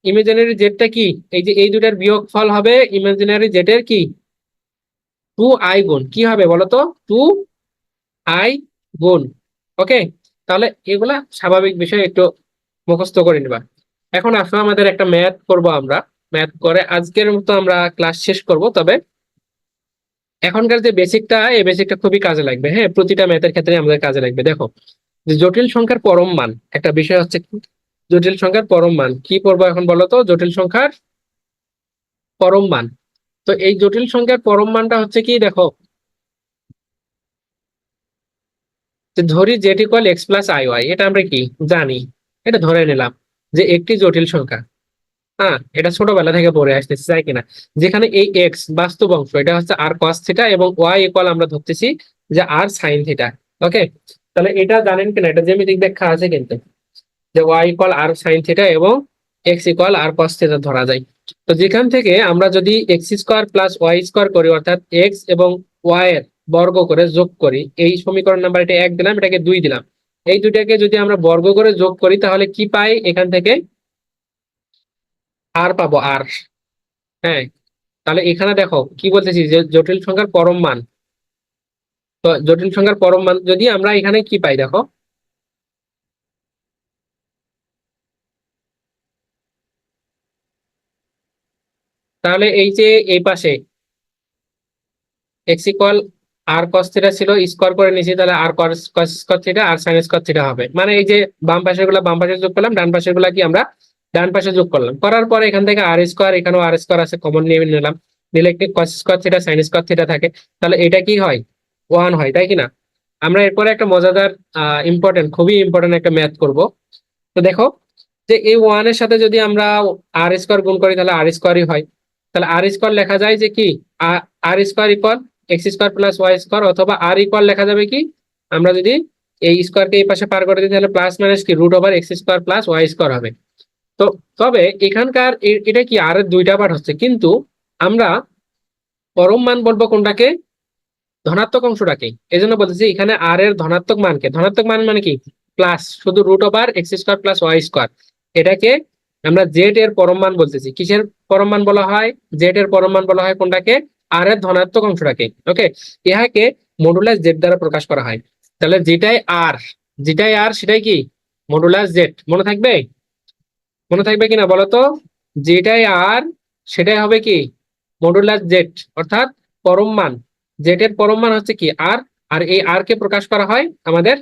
ইমাজিনারি জেডটা কি? এই যে এই দুটার বিয়োগ ফল হবে ইমাজিনারি জেডের কি? টু আই গুণ। কি হবে বলতো? টু আই গুণ। ওকে, তাহলে এগুলা স্বাভাবিক বিষয়, একটু মুখস্থ করে নিবা। এখন আসলে আমাদের একটা ম্যাথ করব, আমরা ম্যাথ করে আজকের মতো আমরা ক্লাস শেষ করব। তবে এখনকার যে বেসিকটা, এই বেসিকটা খুবই কাজে লাগবে। হ্যাঁ, প্রতিটা ম্যাথের ক্ষেত্রে আমাদের কাজে লাগবে। দেখো, যে জটিল সংখ্যার পরম মান, একটা বিষয় হচ্ছে কি, জটিল সংখ্যার পরম মান কি পড়বো এখন বলো তো? জটিল সংখ্যার পরম মান। তো এই জটিল সংখ্যার পরম মানটা হচ্ছে কি, দেখো, যে ধরি z equal x plus i y, এটা আমরা কি জানি, এটা ধরে নিলাম যে একটি জটিল সংখ্যা। হ্যাঁ, এটা ছোটবেলা থেকে পড়ে আসতেছি, তাই কিনা? যেখানে এই এক্স বাস্তব অংশ, এটা হচ্ছে আর কস থিটা, এবং ওয়াই ইকুয়াল আমরা ধরতেছি যে আর সাইন থিটা। ওকে, তাহলে এটা জানেন কিনা? এটা জ্যামিতিক ব্যাখ্যা আছে কিন্তু, যে y equal r sine theta এবং x equal r cos theta ধরা যায়। তো যেখান থেকে আমরা যদি x square plus y square করি, অর্থাৎ এক্স এবং ওয়াই এর বর্গ করে যোগ করি, এই সমীকরণ নাম্বার এটা 1 দিলাম, এটাকে 2 দিলাম, এই দুটাকে যদি আমরা বর্গ করে যোগ করি তাহলে কি পাই? এখান থেকে আর পাবো, আর। হ্যাঁ, তাহলে এখানে দেখো কি বলতেছি, যে জটিল সংখ্যার পরম মান। তো জটিল সংখ্যার পরম মান যদি আমরা এখানে কি পাই, দেখো, তাহলে এই যে এই পাশে x equal r cos theta ছিল, স্কোয়ার করে নিয়েছি, তাহলে আর কস কস স্কোয়ার থিটা আর সাইন স্কোয়ার থিটা হবে। মানে এই যে বাম পাশের গুলা বাম পাশে যোগ করলাম, ডান পাশের গুলা কি আমরা ডান পাশে যোগ করলাম, করার পরে এখান থেকে আর স্কোয়ার, এখানেও আর স্কোয়ার আছে, কমন নিয়ে নিলাম, নিলে একটি cos square theta sine square theta থাকে। তাহলে এটা কি হয়? 1 হয়, তাই কি না? আমরা এরপরে একটা মজাদার ইম্পর্টেন্ট, খুবই ইম্পর্টেন্ট একটা ম্যাথ করব। তো দেখো, যে এই ওয়ান এর সাথে যদি আমরা আর স্কোয়ার গুণ করি তাহলে আর স্কোয়ারই হয়। তাহলে আর স্কোয়ার লেখা যায় যে কি, r square equal x square plus y square, অথবা আর ইকুয়াল লেখা যাবে কি, আমরা যদি এই স্কোয়ারকে এই পাশে পার করে দিই তাহলে প্লাস মাইনাস কি root over x square plus y square হবে। তো তবে এখানকার এটা কি আর এর দুইটা পার্ট হচ্ছে, কিন্তু আমরা পরম মান বলবো কোনটাকে? ধনাত্মক অংশটাকে। এই জন্য বলতেছি এখানে আর এর ধনাত্মক মানকে, ধনাত্মক মান মানে কি, প্লাস শুধু root over x square plus y square, এটাকে আমরা জেড এর পরম মান বলতেছি। কিসের পরম মান বলা হয়? জেড এর পরম মান বলা হয় কোনটাকে? আর এর ধনাত্মক অংশটাকে। ওকে, ইহাকে মডুলাস জেড দ্বারা প্রকাশ করা হয়। তাহলে যেটাই আর, যেটাই আর সেটাই কি মডুলাস জেড। মনে থাকবে? মনে থাকবে কিনা বলো তো? যেটাই আর সেটাই হবে কি মডুলাস জেড, অর্থাৎ পরম মান। জেড এর পরম মান হচ্ছে কি আর, আর এই আর কে প্রকাশ করা হয় আমাদের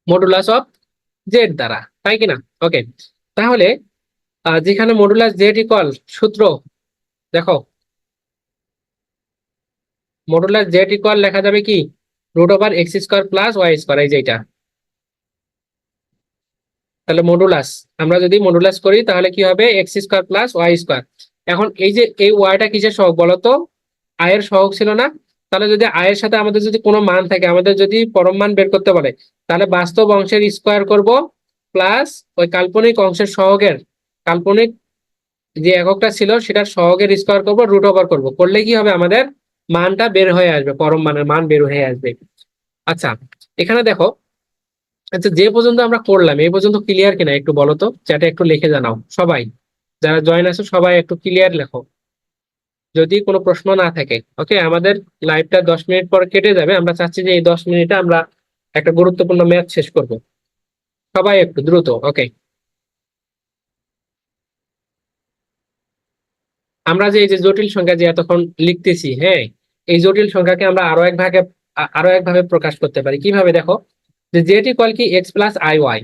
মডুলাস অফ জেড দ্বারা, তাই কিনা? ওকে, তাহলে যেখানে মডুলাস জেড ইকুয়াল সূত্র, দেখো, মডুলাস জেড ইকুয়াল লেখা যাবে কি root over x square plus y square, এই যেটা। তাহলে মডুলাস, আমরা যদি মডুলাস করি তাহলে কি হবে? X square plus y square. এখন এই যে এই ওয়াইটা কিসের সহগ বলতো? আয়ের সহগ ছিল না? তাহলে যদি আয়ের সাথে আমাদের যদি কোনো মান থাকে, আমাদের যদি পরম মান বের করতে বলে, তাহলে বাস্তব অংশের স্কোয়ার করব প্লাস ওই কাল্পনিক অংশের সহগের, কাল্পনিক যে এককটা ছিল সেটার সহগের স্কোয়ার করব, রুট ওভার করবো, করলে কি হবে? আমাদের মানটা বের হয়ে আসবে, পরম মানের মান বের হয়ে আসবে। আচ্ছা, এখানে দেখো, আচ্ছা, যে পর্যন্ত আমরা করলাম এই পর্যন্ত ক্লিয়ার কিনা একটু বলো তো, চ্যাটে একটু লিখে জানাও সবাই, যারা জয়েন আছো সবাই একটু ক্লিয়ার লেখো যদি কোনো প্রশ্ন না থাকে। ওকে, আমাদের লাইভটা 10 মিনিট পর কেটে যাবে, আমরা চাচ্ছি যে এই 10 মিনিটে আমরা একটা গুরুত্বপূর্ণ ম্যাচ শেষ করব। সবাই একটু দ্রুত। ওকে, আমরা যে এই যে জটিল সংখ্যা যে এতক্ষণ লিখতেছি, হ্যাঁ, এই জটিল সংখ্যাকে আমরা আরো একভাবে প্রকাশ করতে পারি। কিভাবে? দেখো, যে জেড ইকুয়াল কি এক্স প্লাস আই ওয়াই,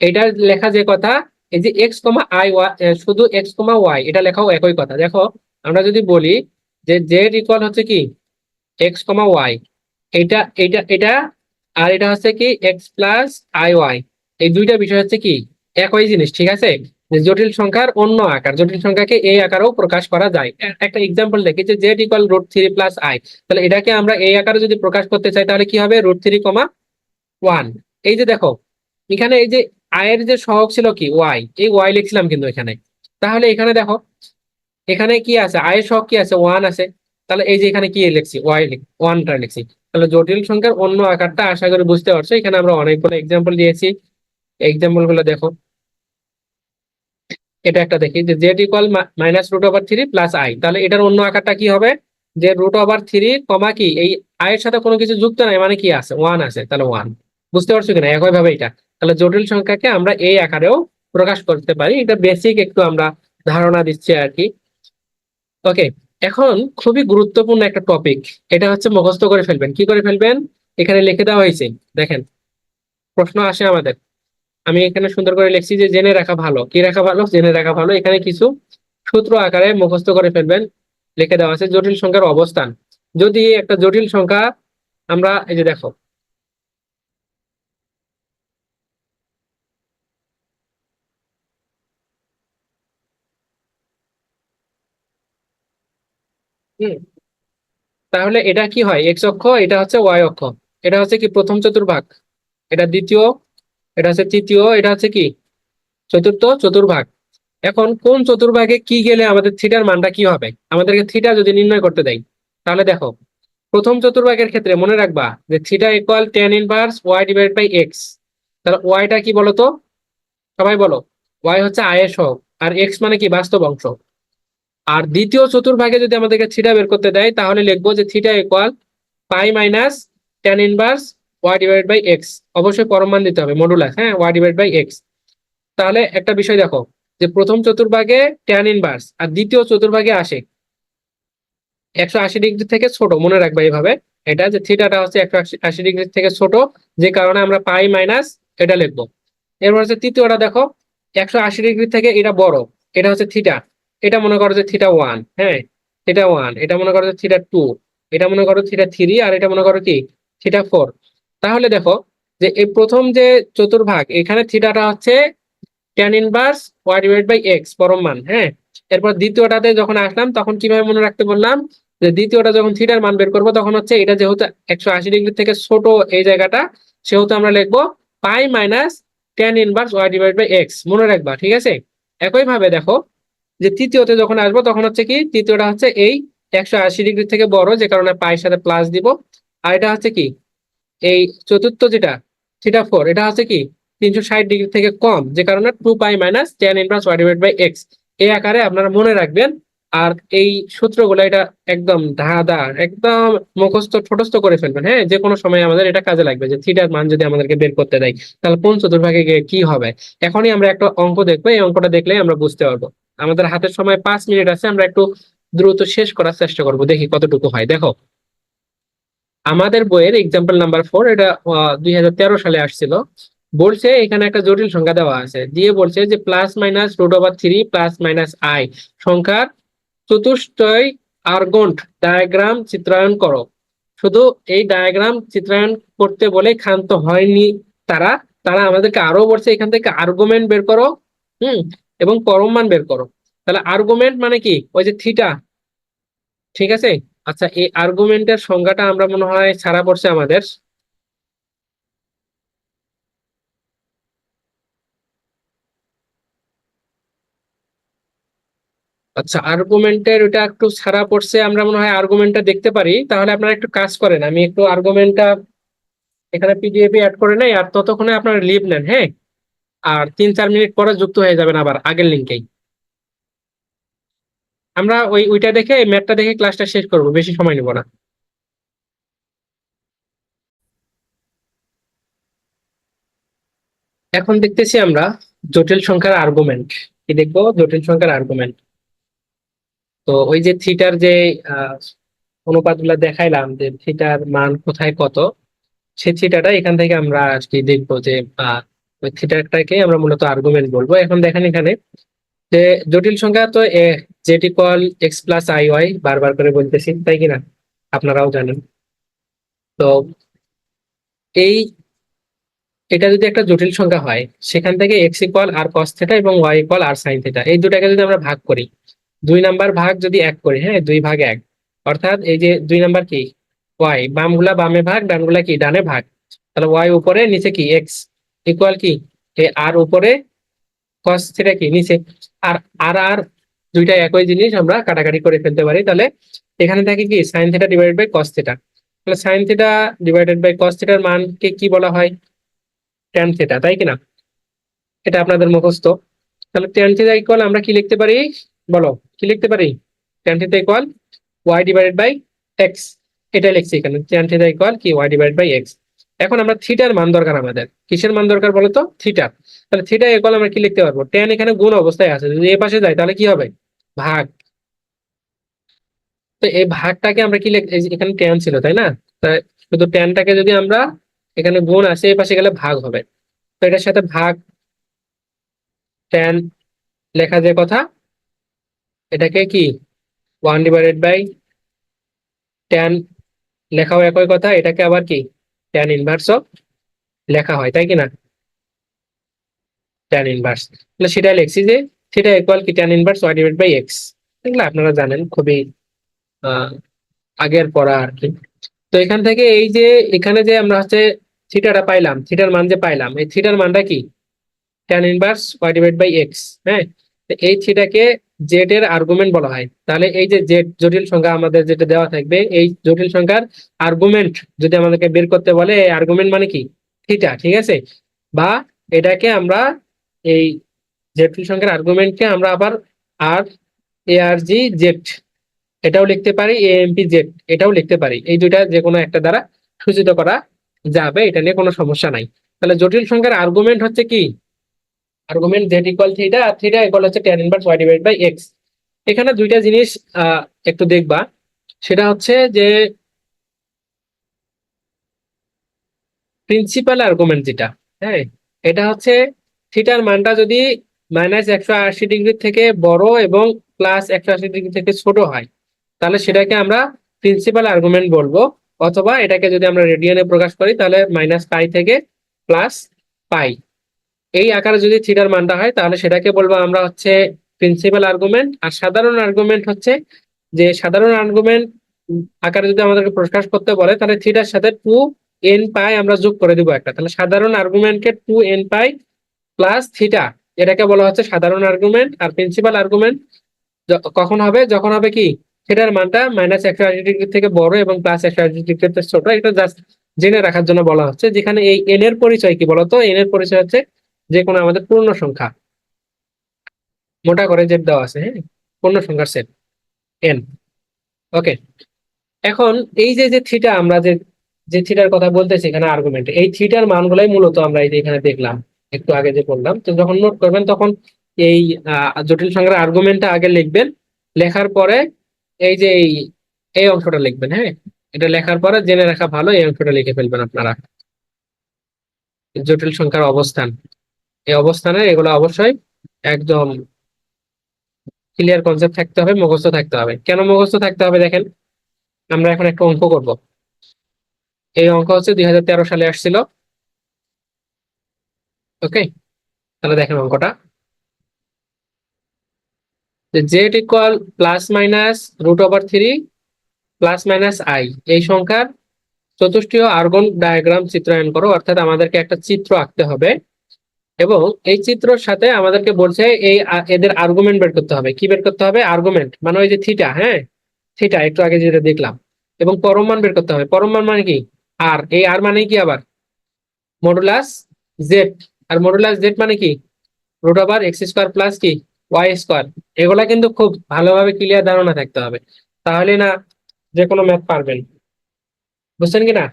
এটা লেখা যে কথা, এই যে এক্স কমা আই ওয়াই, শুধু এক্স কমা ওয়াই এটা লেখাও একই কথা। দেখো, আমরা যদি বলি যে জেড ইকুয়াল হচ্ছে কি এক্স কমা ওয়াই, এটা এটা এটা আর এটা হচ্ছে কি এক্স প্লাস আই ওয়াই, এই দুইটা বিষয় হচ্ছে কি একই জিনিস, ঠিক আছে? যে জটিল সংখ্যার অন্য আকার, জটিল সংখ্যাকে এই আকারেও প্রকাশ করা যায়। একটা এক্সাম্পল দেখি, যে z equal root three plus i, তাহলে এটাকে আমরা এই আকারে যদি প্রকাশ করতে চাই তাহলে কি হবে? Root three comma one. এই যে দেখো, এখানে এই যে আয়ের যে সহগ ছিল কি ওয়াই, এই ওয়াই লিখছিলাম কিন্তু এখানে। তাহলে এখানে দেখো, এখানে কি আছে? আয়ের সহগ কি আছে? ওয়ান আছে। তাহলে এই যে এখানে কি লিখছি? ওয়ানটা লিখছি। তাহলে জটিল সংখ্যার অন্য আকারটা আশা করি বুঝতে পারছো। এখানে আমরা অনেকগুলো এক্সাম্পল দিয়েছি, এক্সাম্পল গুলো দেখো। এটা একটা দেখি, যে z equal minus root over three plus i, তাহলে এটার অন্য আকারটা কি হবে? যে রুট ওভার থ্রি কমা কি, এই আয়ের সাথে কোনো কিছু যুক্ত নাই, মানে কি আছে? ওয়ান আছে, তাহলে ওয়ান। বুঝতে পারছো কিনা একই ভাবে এটা? তাহলে জটিল সংখ্যাকে আমরা এই আকারেও প্রকাশ করতে পারি। এটা বেসিক একটু আমরা ধারণা দিচ্ছি আর কি। ওকে, এখন খুবই গুরুত্বপূর্ণ একটা টপিক, এটা হচ্ছে মুখস্থ করে ফেলবেন। কি করে ফেলবেন? এখানে লিখে দেওয়া হয়েছে, দেখেন। প্রশ্ন আসে আমাদের, আমি এখানে সুন্দর করে লিখছি যে জেনে রাখা ভালো। কি রাখা ভালো? জেনে রাখা ভালো। এখানে কিছু সূত্র আকারে মুখস্থ করে ফেলবেন। লিখে দেওয়া আছে জটিল সংখ্যার অবস্থান। যদি একটা জটিল সংখ্যা আমরা, এই যে দেখো, হুম, তাহলে এটা কি হয়? এক্স অক্ষ, এটা হচ্ছে ওয়াই অক্ষ। এটা হচ্ছে কি প্রথম চতুর্ভাগ, এটা দ্বিতীয়, এটা হচ্ছে তৃতীয়, এটা হচ্ছে কি চতুর্থ চতুর্ভাগ। এখন কোন চতুর্ভাগে কি গেলে আমাদের থিটার মানটা কি হবে? আমাদেরকে থিটা যদি নির্ণয় করতে দেয়, তাহলে দেখো, প্রথম চতুর্ভাগের ক্ষেত্রে মনে রাখবা যে theta equal tan inverse y divide by x. তাহলে ওয়াইটা কি বলতো? সবাই বলো। ওয়াই হচ্ছে আয়ের সহগ, আর এক্স মানে কি বাস্তব অংশ। আর দ্বিতীয় চতুর্ভাগে যদি আমাদেরকে থিটা বের করতে দেয়, তাহলে লিখবো যে theta equal pi minus tan inverse y divide by x. অবশ্যই পরম মান দিতে হবে, মডুলাস, হ্যাঁ, ওয়াই ডিভাইড বাই এক্স। তাহলে একটা বিষয় দেখো, যে প্রথম চতুর্ভাগে ট্যান ইনভার্স আর দ্বিতীয় চতুর্ভাগে আসে 180 ডিগ্রি থেকে ছোট, মনে রাখবা এইভাবে। এটা যে থিটাটা হচ্ছে 180 ডিগ্রি থেকে ছোট, যে কারণে আমরা পাই মাইনাস এটা লিখবো। এরপর হচ্ছে তৃতীয়টা দেখো, 180 ডিগ্রি থেকে এটা বড়, এটা হচ্ছে থিটা। এটা মনে করো যে থিটা ওয়ান, হ্যাঁ, থিটা ওয়ান। এটা মনে করো যে থিটা টু, এটা মনে করো থিটা থ্রি, আর এটা মনে করো কি থিটা ফোর। তাহলে দেখো, যে এই প্রথম যে চতুর্ভাগ, এখানে থিটাটা হচ্ছে tan inverse y divide by x পরম মান, হ্যাঁ। এরপর দ্বিতীয়টাতে যখন আসলাম, তখন কিভাবে মনে রাখতে বললাম? যে দ্বিতীয়টা যখন থিটার মান বের করবো, তখন হচ্ছে এটা যেহেতু 180 ডিগ্রি থেকে ছোট এই জায়গাটা, সেহেতু আমরা লিখবো pi minus tan inverse y divide by x, মনে রাখবা, ঠিক আছে। একই ভাবে দেখো, যে তৃতীয়তে যখন আসবো, তখন হচ্ছে কি তৃতীয়টা হচ্ছে এই 180 ডিগ্রি থেকে বড়, যে কারণে পায়ের সাথে প্লাস দিব। আর এটা হচ্ছে কি এই চতুর্থ যেটা থিটা ফোর, এটা হচ্ছে কি 360 ডিগ্রি থেকে কম, যে কারণে two pi minus tan inverse y divide by x. এই আকারে আপনারা মনে রাখবেন। আর এই সূত্রগুলো এটা একদম ধাঁধার, একদম মুখস্থ ঠোঁটস্থ করে ফেলবেন, হ্যাঁ। যে কোনো সময় আমাদের এটা কাজে লাগবে, যে থিটার মান যদি আমাদেরকে বের করতে দেয়, তাহলে কোন চতুর্ভাগে গিয়ে কি হবে। এখনই আমরা একটা অঙ্ক দেখবো, এই অঙ্কটা দেখলেই আমরা বুঝতে পারবো। আমাদের হাতের সময় 5 মিনিট আছে, আমরা একটু দ্রুত শেষ করার চেষ্টা করবো, দেখি কতটুকু হয়। দেখো, আমাদের বইয়ের এক্সাম্পল নাম্বার 4, এটা 2013 সালে আসছিল। বলছে এখানে একটা জটিল সংখ্যা দেওয়া আছে, দিয়ে বলছে যে plus minus root over three plus minus i সংখ্যার চতুষ্টয় আর্গন্ট ডায়াগ্রাম চিত্রায়ন করো। শুধু এই ডায়াগ্রাম চিত্রায়ন করতে বলে ক্ষান্ত হয়নি তারা, তারা আমাদেরকে আরো বলছে এখান থেকে আর্গুমেন্ট বের করো, হুম, এবং পরম মান বের করো। তাহলে আর্গুমেন্ট মানে কি? ওই যে থিটা, ঠিক আছে। আচ্ছা, এই আর্গুমেন্টের সংজ্ঞাটা আমরা মনে হয় ছাড়া পড়ছে আমাদের। আচ্ছা, আর্গুমেন্টের ওটা একটু ছাড়া পড়ছে, আমরা মনে হয় আর্গুমেন্টটা দেখতে পারি। তাহলে আপনারা একটু কাজ করেন, আমি একটু আর্গুমেন্টটা এখানে পিডিএফ এ অ্যাড করে নেই, আর ততক্ষণে আপনারা লিভ নেন, হ্যাঁ। আর 3-4 মিনিট পরে যুক্ত হয়ে যাবেন আবার আগের লিঙ্কেই। আমরা ওইটা দেখে, ম্যাথটা দেখে ক্লাসটা শেষ করব, বেশি সময় নেব না। এখন দেখতেছি আমরা জটিল সংখ্যার আর্গুমেন্ট। কি দেখবো? জটিল সংখ্যার আর্গুমেন্ট। তো ওই যে থিটার যে আহ অনুপাতগুলো দেখাইলাম, যে থিটার মান কোথায় কত, সেই থিটাটা এখান থেকে আমরা আজকে দেখবো, যে ওই থিটাটাকে আমরা মূলত আর্গুমেন্ট বলবো। এখন দেখেন এখানে, যে জটিল সংখ্যা তো z equal x plus i y, বারবার করে বলতেছি, তাই কিনা? আপনারাও জানেন। তো এই, এটা যদি একটা জটিল সংখ্যা হয়, সেখান থেকে x equal r cos theta এবং Y equal r sine theta, এই দুটাকে যদি আমরা ভাগ করি, 2 নাম্বার ভাগ যদি এক করি, হ্যাঁ, 2 ভাগ 1, অর্থাৎ এই যে 2 নাম্বার কি ওয়াই, বামগুলা বামে ভাগ, ডানগুলা কি ডানে ভাগ। তাহলে ওয়াই উপরে, নিচে কি এক্স ইকুয়াল কি আর উপরে কস থিটা কি নিচে। আর আর আর দুইটা একই জিনিস, আমরা কাটাকাটি করে ফেলতে পারি। তাহলে এখানে থাকে কি sine theta divided by cos theta. তাহলে sine theta divided by cos থিটার মানকে কি বলা হয়? ট্যান থিটা, তাই কিনা? এটা আপনাদের মুখস্থ। তাহলে ট্যান থিটা ইকুয়াল আমরা কি লিখতে পারি? বলো, কি লিখতে পারি? Tan theta equal y divided by x. এটা লিখছি এখানে, ট্যান থিটা ইকুয়াল কি ওয়াই ডিভাইডেড বাই এক্স। এখন আমরা থিটার মান দরকার, আমাদের কিসের মান দরকার বলো তো? থিটার। তাহলে থিটা ইকুয়াল আমরা কি লিখতে পারবো? টেন এখানে গুণ অবস্থায় আছে, যদি এ পাশে যায় তাহলে কি হবে? ভাগ। তো এই ভাগটাকে আমরা কি এই যে এখানে টেন ছিল তাই না, তাই শুধু টেনটাকে যদি আমরা, এখানে গুণ আছে এই পাশে গেলে ভাগ হবে, তো এটার সাথে ভাগ টেন লেখা যে কথা, এটাকে কি 1/10 লেখাও একই কথা, এটাকে আবার কি ট্যান ইনভার্সও লেখা হয়, তাই কি না? ট্যান ইনভার্স, তাহলে সেটা লিখছি যে সেটা ইকুয়াল কি ট্যান ইনভার্স y/x। এগুলো আপনারা জানেন, খুবই আহ আগের পড়া আর কি। তো এখান থেকে এই যে এখানে যে আমরা হচ্ছে থিটাটা পাইলাম, থিটার মান যে পাইলাম, এই থিটার মানটা কি ট্যান ইনভার্স y/x। হ্যাঁ, তো এই থিটাকে জেড এর আর্গুমেন্ট বলা হয়। তাহলে এই যে জেড জটিল সংখ্যা আমাদের যেটা দেওয়া থাকবে, এই জটিল সংখ্যার আর্গুমেন্ট যদি আমাদেরকে বের করতে বলে, এই আর্গুমেন্ট মানে কি থিটা, ঠিক আছে? বা এটাকে আমরা এই জটিল সংখ্যার আর্গুমেন্টকে আমরা আবার আর এ আর জি জেড এটাও লিখতে পারি, এ এম পি জেড এটাও লিখতে পারি, এই দুইটা যে কোনো একটা দ্বারা সূচিত করা যাবে, এটা নিয়ে কোনো সমস্যা নাই। তাহলে জটিল সংখ্যার আর্গুমেন্ট হচ্ছে কি, আর্গুমেন্ট জেড ইকুয়াল থিটা, আর থিটা ইকুয়াল হচ্ছে ট্যান ইনভার্স y/x। এখানে দুইটা জিনিস একটু দেখবা, সেটা হচ্ছে যে প্রিন্সিপাল আর্গুমেন্ট যেটা, হ্যাঁ, এটা হচ্ছে থিটার মানটা যদি -180 ডিগ্রি থেকে বড় এবং +180 ডিগ্রি থেকে ছোট হয়, তাহলে সেটাকে আমরা প্রিন্সিপাল আর্গুমেন্ট বলবো। অথবা এটাকে যদি আমরা রেডিয়ানে প্রকাশ করি, তাহলে -π থেকে +π এই আকারে যদি থিটার মানটা হয়, তাহলে সেটাকে বলবো আমরা হচ্ছে প্রিন্সিপাল আর্গুমেন্ট। আর সাধারণ আর্গুমেন্ট হচ্ছে যে সাধারণ আর্গুমেন্ট আকারে যদি আমাদেরকে প্রকাশ করতে বলে, তাহলে থিটার সাথে 2n π আমরা যোগ করে দিব একটা, তাহলে সাধারণ আর্গুমেন্টকে 2n π প্লাস থিটা, এটাকে বলা হচ্ছে সাধারণ আর্গুমেন্ট। আর প্রিন্সিপাল আর্গুমেন্ট কখন হবে? যখন হবে কি থিটার মানটা -180 ডিগ্রি থেকে বড় এবং +180 ডিগ্রি থেকে ছোট। এটা জাস্ট জেনে রাখার জন্য বলা হচ্ছে। যেখানে এই এন এর পরিচয় কি বলতো? এন এর পরিচয় হচ্ছে যে কোনো আমাদের পূর্ণ সংখ্যা, মোটা করে জেড দেওয়া আছে, হ্যাঁ, পূর্ণ সংখ্যার সেট এন। ওকে, এখন এই যে যে থিটা আমরা যে যে থিটার কথা বলতেছি এখানে আর্গুমেন্টে, এই থিটার মানগুলাই মূলত আমরা এই যে এখানে দেখলাম একটু আগে যে বললাম। তো যখন নোট করবেন তখন এই জটিল সংখ্যার আর্গুমেন্টটা আগে লিখবেন, লেখার পরে এই যে এই অংশটা লিখবেন। হ্যাঁ, এটা লেখার পরে জেনে রাখা ভালো, এই অংশটা লিখে ফেলবেন আপনারা। জটিল সংখ্যার অবস্থান, এই অবস্থানে এগুলো অবশ্যই একদম ক্লিয়ার কনসেপ্ট থাকতে হবে, মুখস্থ থাকতে হবে। কেন মুখস্থ থাকতে হবে দেখেন, আমরা এখন একটা অঙ্ক করব। এই অঙ্ক হচ্ছে 2013 সালে আসছিল। ওকে, তাহলে দেখেন অঙ্কটা, যে জেড ইকুয়াল +-√/3 +-i এই সংখ্যার চতুষ্টীয় আর্গন ডায়াগ্রাম চিত্রায়ন করো। অর্থাৎ আমাদেরকে একটা চিত্র আঁকতে হবে, এবং এই চিত্রের সাথে আমাদেরকে বলছে এই এদের আর্গুমেন্ট বের করতে হবে। কি বের করতে হবে? আর্গুমেন্ট মানে ওই যে থিটা, হ্যাঁ, থিটা একটু আগে যেটা দেখলাম। এবং পরম মান বের করতে হবে। পরম মান মানে কি? আর এই আর মানে কি আবার মডুলাস জেড। আর মডুলাস জেড মানে কি? √(x² প্লাস কি y²। এগুলা কিন্তু খুব ভালোভাবে ক্লিয়ার ধারণা থাকতে হবে, তাহলে না যে কোনো ম্যাথ পারবেন। বুঝছেন কি না?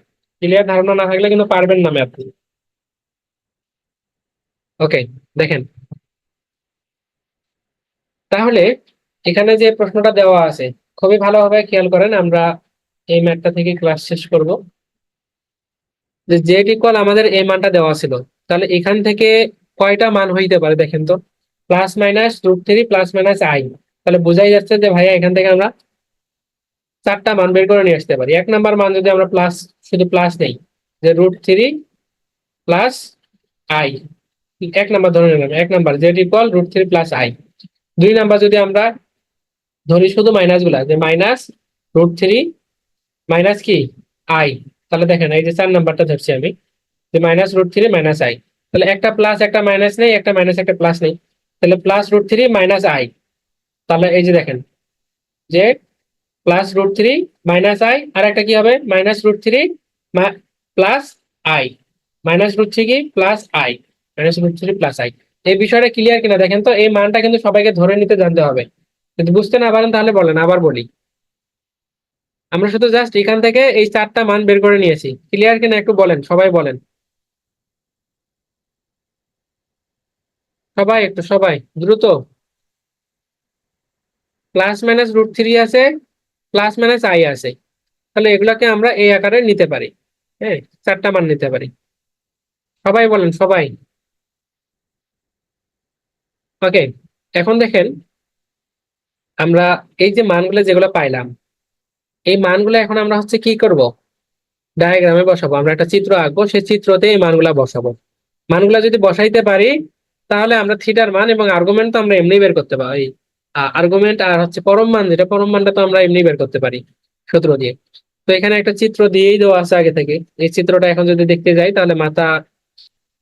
ক্লিয়ার ধারণা না থাকলে কিন্তু পারবেন না ম্যাথ। ওকে, দেখেন তাহলে এখানে যে প্রশ্নটা দেওয়া আছে খুবই ভালোভাবে খেয়াল করেন। আমরা এই ম্যাথটা থেকে ক্লাস শেষ করব। যে জেড ইকুয়াল আমাদের এই মানটা দেওয়া ছিল, তাহলে এখান থেকে কয়টা মান হইতে পারে দেখেন তো? +-√3 +-i। তাহলে বোঝাই যাচ্ছে যে ভাইয়া এখান থেকে আমরা 4টা মান বের করে নিয়ে আসতে পারি। এক নাম্বার মান যদি আমরা প্লাস, শুধু প্লাস নেই, যে √3 +i, এক নাম্বার ধরে নিলাম, এক নাম্বার জেড ইকুয়াল √3 +i। দুই নাম্বার যদি আমরা ধরি শুধু মাইনাস গুলা, যে -√3 মাইনাস কি আই, তাহলে দেখেন এই যে 4 নাম্বারটা ধরছি আমি, যে -√3 - i। তাহলে একটা প্লাস একটা মাইনাস নেই, একটা মাইনাস একটা প্লাস নেই, তাহলে +√3 - i। তাহলে এই যে দেখেন যে +√3 - i, আর একটা কি হবে -√3 +i, -√3 কি +i, -√3 +i। এই বিষয়টা ক্লিয়ার কিনা দেখেন তো? এই মানটা কিন্তু সবাইকে ধরে নিতে জানতে হবে। যদি বুঝতে না পারেন তাহলে বলেন, আবার বলি। আমরা শুধু জাস্ট এখান থেকে এই চারটা মান বের করে নিয়েছি। ক্লিয়ার কিনা একটু বলেন, সবাই বলেন, সবাই একটু, সবাই দ্রুত। প্লাস মাইনাস রুট থ্রি আছে, প্লাস মাইনাস আই আছে, তাহলে এগুলাকে আমরা এই আকারে নিতে পারি। হ্যাঁ, চারটা মান নিতে পারি। সবাই বলেন, সবাই। ওকে, এখন দেখেন আমরা এই যে মানগুলো যেগুলো পাইলাম, এই মানগুলো এখন আমরা হচ্ছে কি করব, ডায়াগ্রামে বসাবো। আমরা একটা চিত্র আঁকবো, সেই চিত্রতে এই মানগুলা বসাবো। মানগুলা যদি বসাইতে পারি, তাহলে আমরা থিটার মান এবং আর্গুমেন্ট তো আমরা এমনি বের করতে পারি। আর্গুমেন্ট আর হচ্ছে পরম মান, যেটা পরম মানটা তো আমরা এমনি বের করতে পারি সূত্র দিয়ে। তো এখানে একটা চিত্র দিয়েই দেওয়া আছে আগে থেকে। এই চিত্রটা এখন যদি দেখতে যাই তাহলে মাথা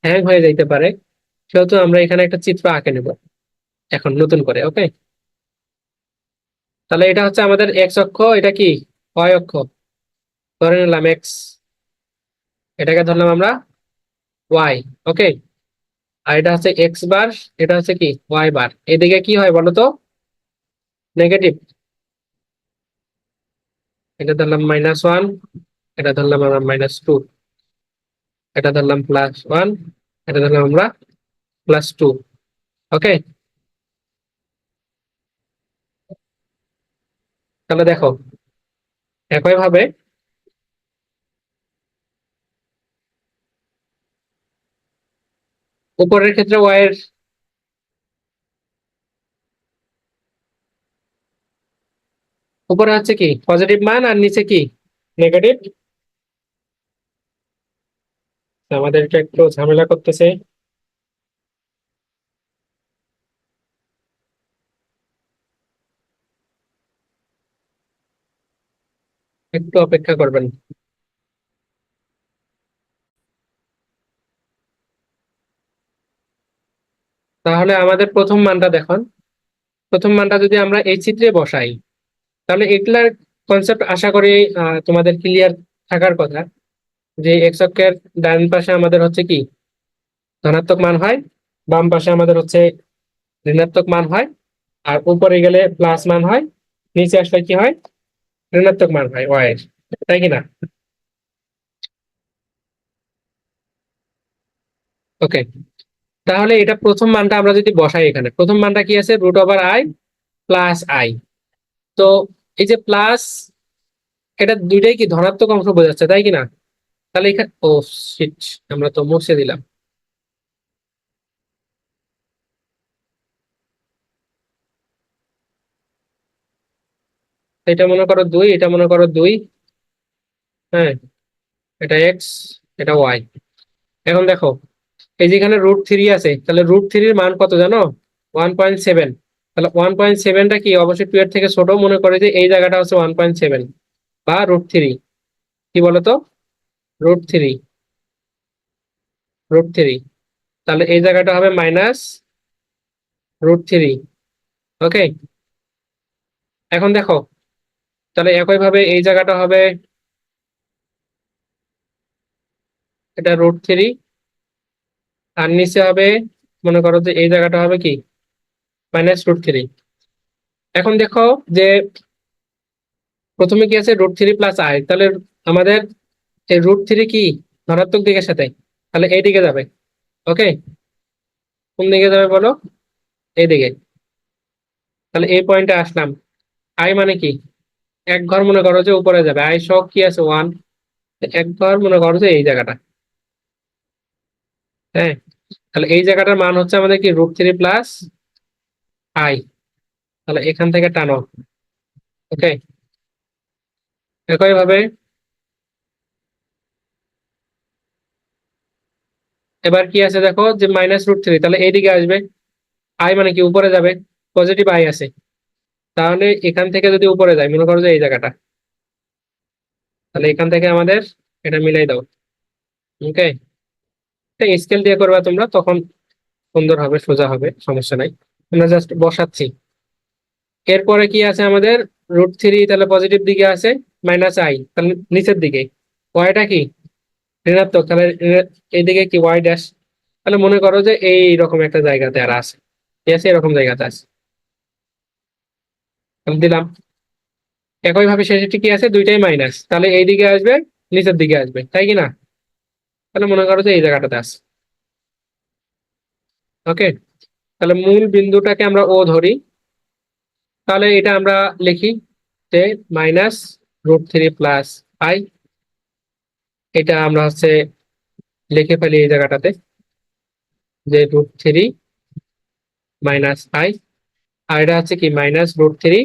হ্যাং হয়ে যাইতে পারে, সেহেতু আমরা এখানে একটা চিত্র আঁকে নেব এখন নতুন করে। ওকে, তাহলে এটা হচ্ছে আমাদের এক্স অক্ষ, এটা কি ওয়াই অক্ষ, ধরে নিলাম এক্স, এটাকে ধরলাম আমরা ওয়াই। ওকে, আর এটা হচ্ছে এক্স বার, এটা হচ্ছে কি ওয়াই বার। এদিকে কি হয় বলো তো, নেগেটিভ। এটা ধরলাম -1, এটা ধরলাম আমরা -2, এটা ধরলাম +1, এটা ধরলাম আমরা +2। ওকে, তাহলে দেখো একই ভাবে উপরের ক্ষেত্রে ওয়াই এর উপরে হচ্ছে কি পজিটিভ মান আর নিচে কি নেগেটিভ। আমাদেরকে একটু ঝামেলা করতেছে। একটু অপেক্ষা করবেন। তাহলে আমাদের প্রথম মানটা দেখুন, প্রথম মানটা যদি আমরা এই চিত্রে বসাই, তাহলে এগুলার কনসেপ্ট আশা করি তোমাদের ক্লিয়ার থাকার কথা। যে এক্স অক্ষের ডান পাশে আমাদের হচ্ছে কি ধনাত্মক মান হয়, বাম পাশে আমাদের হচ্ছে ঋণাত্মক মান হয়, আর উপরে গেলে প্লাস মান হয়, নিচে আসলে কি হয় ঋণাত্মক মান হয় ওয়াই এর, তাই কি না? ওকে, তাহলে এটা প্রথম মানটা আমরা যদি বসাই, এখানে প্রথম মানটা কি আছে √i প্লাস আই। তো এই যে প্লাস, এটা দুইটাই কি ধনাত্মক অংশ বোঝাচ্ছে, তাই কি না? তাহলে এখানে ও শিট, আমরা তো মুছে দিলাম। এটা মনে করো 2, এটা মনে করো 2। হ্যাঁ, এটা এক্স, এটা ওয়াই। এখন দেখো এই যেখানে √3 আছে, তাহলে √3 মান কত জানো? 1.7। তাহলে 1.7টা কি অবশ্যই 2 এর থেকে ছোট, মনে করে যে এই জায়গাটা হচ্ছে 1.7 বা √3। কি বলতো, √3, √3। তাহলে এই জায়গাটা হবে -√3। ওকে, এখন দেখো তাহলে একই ভাবে এই জায়গাটা হবে, এটা √3, আর নিচে হবে মনে করো যে এই জায়গাটা হবে কি -√3। এখন দেখো যে প্রথমে কি আছে √3 প্লাস আই, তাহলে আমাদের এই √3 কি ধনাত্মক দিকের সাথে, তাহলে এই দিকে যাবে। ওকে, কোন দিকে যাবে বলো, এইদিকে। তাহলে এই পয়েন্টে আসলাম, আই মানে কি এক ঘর মনে করো যে উপরে যাবে, আই সহ কি আছে 1, এক ঘর মনে করো যে এই জায়গাটা। হ্যাঁ, তাহলে এই জায়গাটার মান হচ্ছে আমাদের কি √3 প্লাস আই। তাহলে এখান থেকে টানো। ওকে, একই ভাবে এবার কি আছে দেখো যে -√3, তাহলে এইদিকে আসবে, আই মানে কি উপরে যাবে, পজিটিভ আই আছে। তাহলে এখান থেকে যদি উপরে যায় মনে করো যে এই জায়গাটা, তাহলে এখান থেকে আমাদের এটা মিলাই দাও। ওকে, স্কেল দিয়ে করবা তোমরা, তখন সুন্দর হবে, সোজা হবে, সমস্যা নাই। আমরা জাস্ট বসাচ্ছি। এরপরে কি আছে আমাদের √3, তাহলে পজিটিভ দিকে আছে, -i তাহলে নিচের দিকে, ওয়াইটা কি ঋণাত্মক, তাহলে এইদিকে কি ওয়াই ড্যাশ। তাহলে মনে করো যে এই রকম একটা জায়গাতে আর আছে, ঠিক আছে, এরকম জায়গাতে আছে, তাহলে দিলাম। একই ভাবে শেষে কি আছে, দুইটাই মাইনাস, তাহলে এই দিকে আসবে, নিচের দিকে আসবে, তাই কি না? তাহলে মনে করো যে এই জায়গাটাতে আছে। ওকে, তাহলে মূল বিন্দুটাকে আমরা ও ধরি। তাহলে এটা আমরা লিখি যে -√3 + i। এটা আমরা হচ্ছে লিখে ফেলি এই জায়গাটাতে, যে √3 - i, আর এটা হচ্ছে কি -√3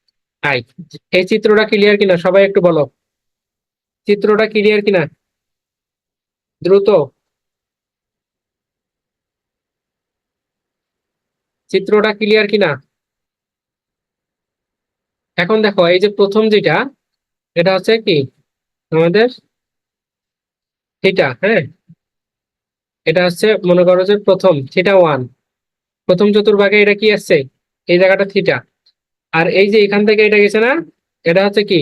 - i। এই চিত্রটা ক্লিয়ার কিনা সবাই একটু বলো, চিত্রটা ক্লিয়ার কিনা দ্রুত, চিত্রটা ক্লিয়ার কিনা? এখন দেখো এই যে প্রথম যেটা, এটা হচ্ছে কি আমাদের থিটা, হ্যাঁ, এটা হচ্ছে মনে করো যে প্রথম θ1, প্রথম চতুর্ভাগে এটা কি আসছে, এই জায়গাটা থিটা। আর এই যে এখান থেকে এটা গেছে না, এটা হচ্ছে কি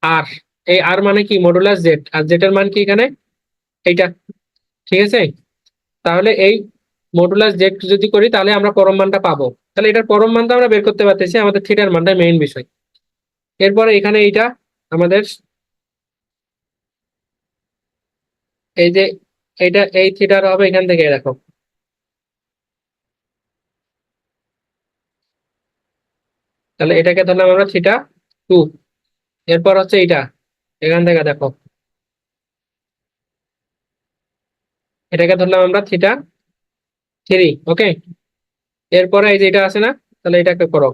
আর, এই আর মানে কি মডুলাস জেড, আর জেড এর মান কি এখানে এইটা, ঠিক আছে? তাহলে এই মডুলাস জেড যদি করি তাহলে আমরা পরম মানটা পাবো। তাহলে এটার পরম মানটা আমরা বের করতে পারতেছি, আমাদের থিটার মানটা মেইন বিষয়। এরপরে এখানে এইটা আমাদের এই যে এইটা, এই থিটার হবে এখান থেকে দেখো, তাহলে এটাকে ধরলাম আমরা θ2। এরপর হচ্ছে এইটা, এখান থেকে দেখো এটাকে ধরলাম আমরা θ3। ওকে, এরপরে এই যে এটা আছে না, তাহলে এটাকে করো,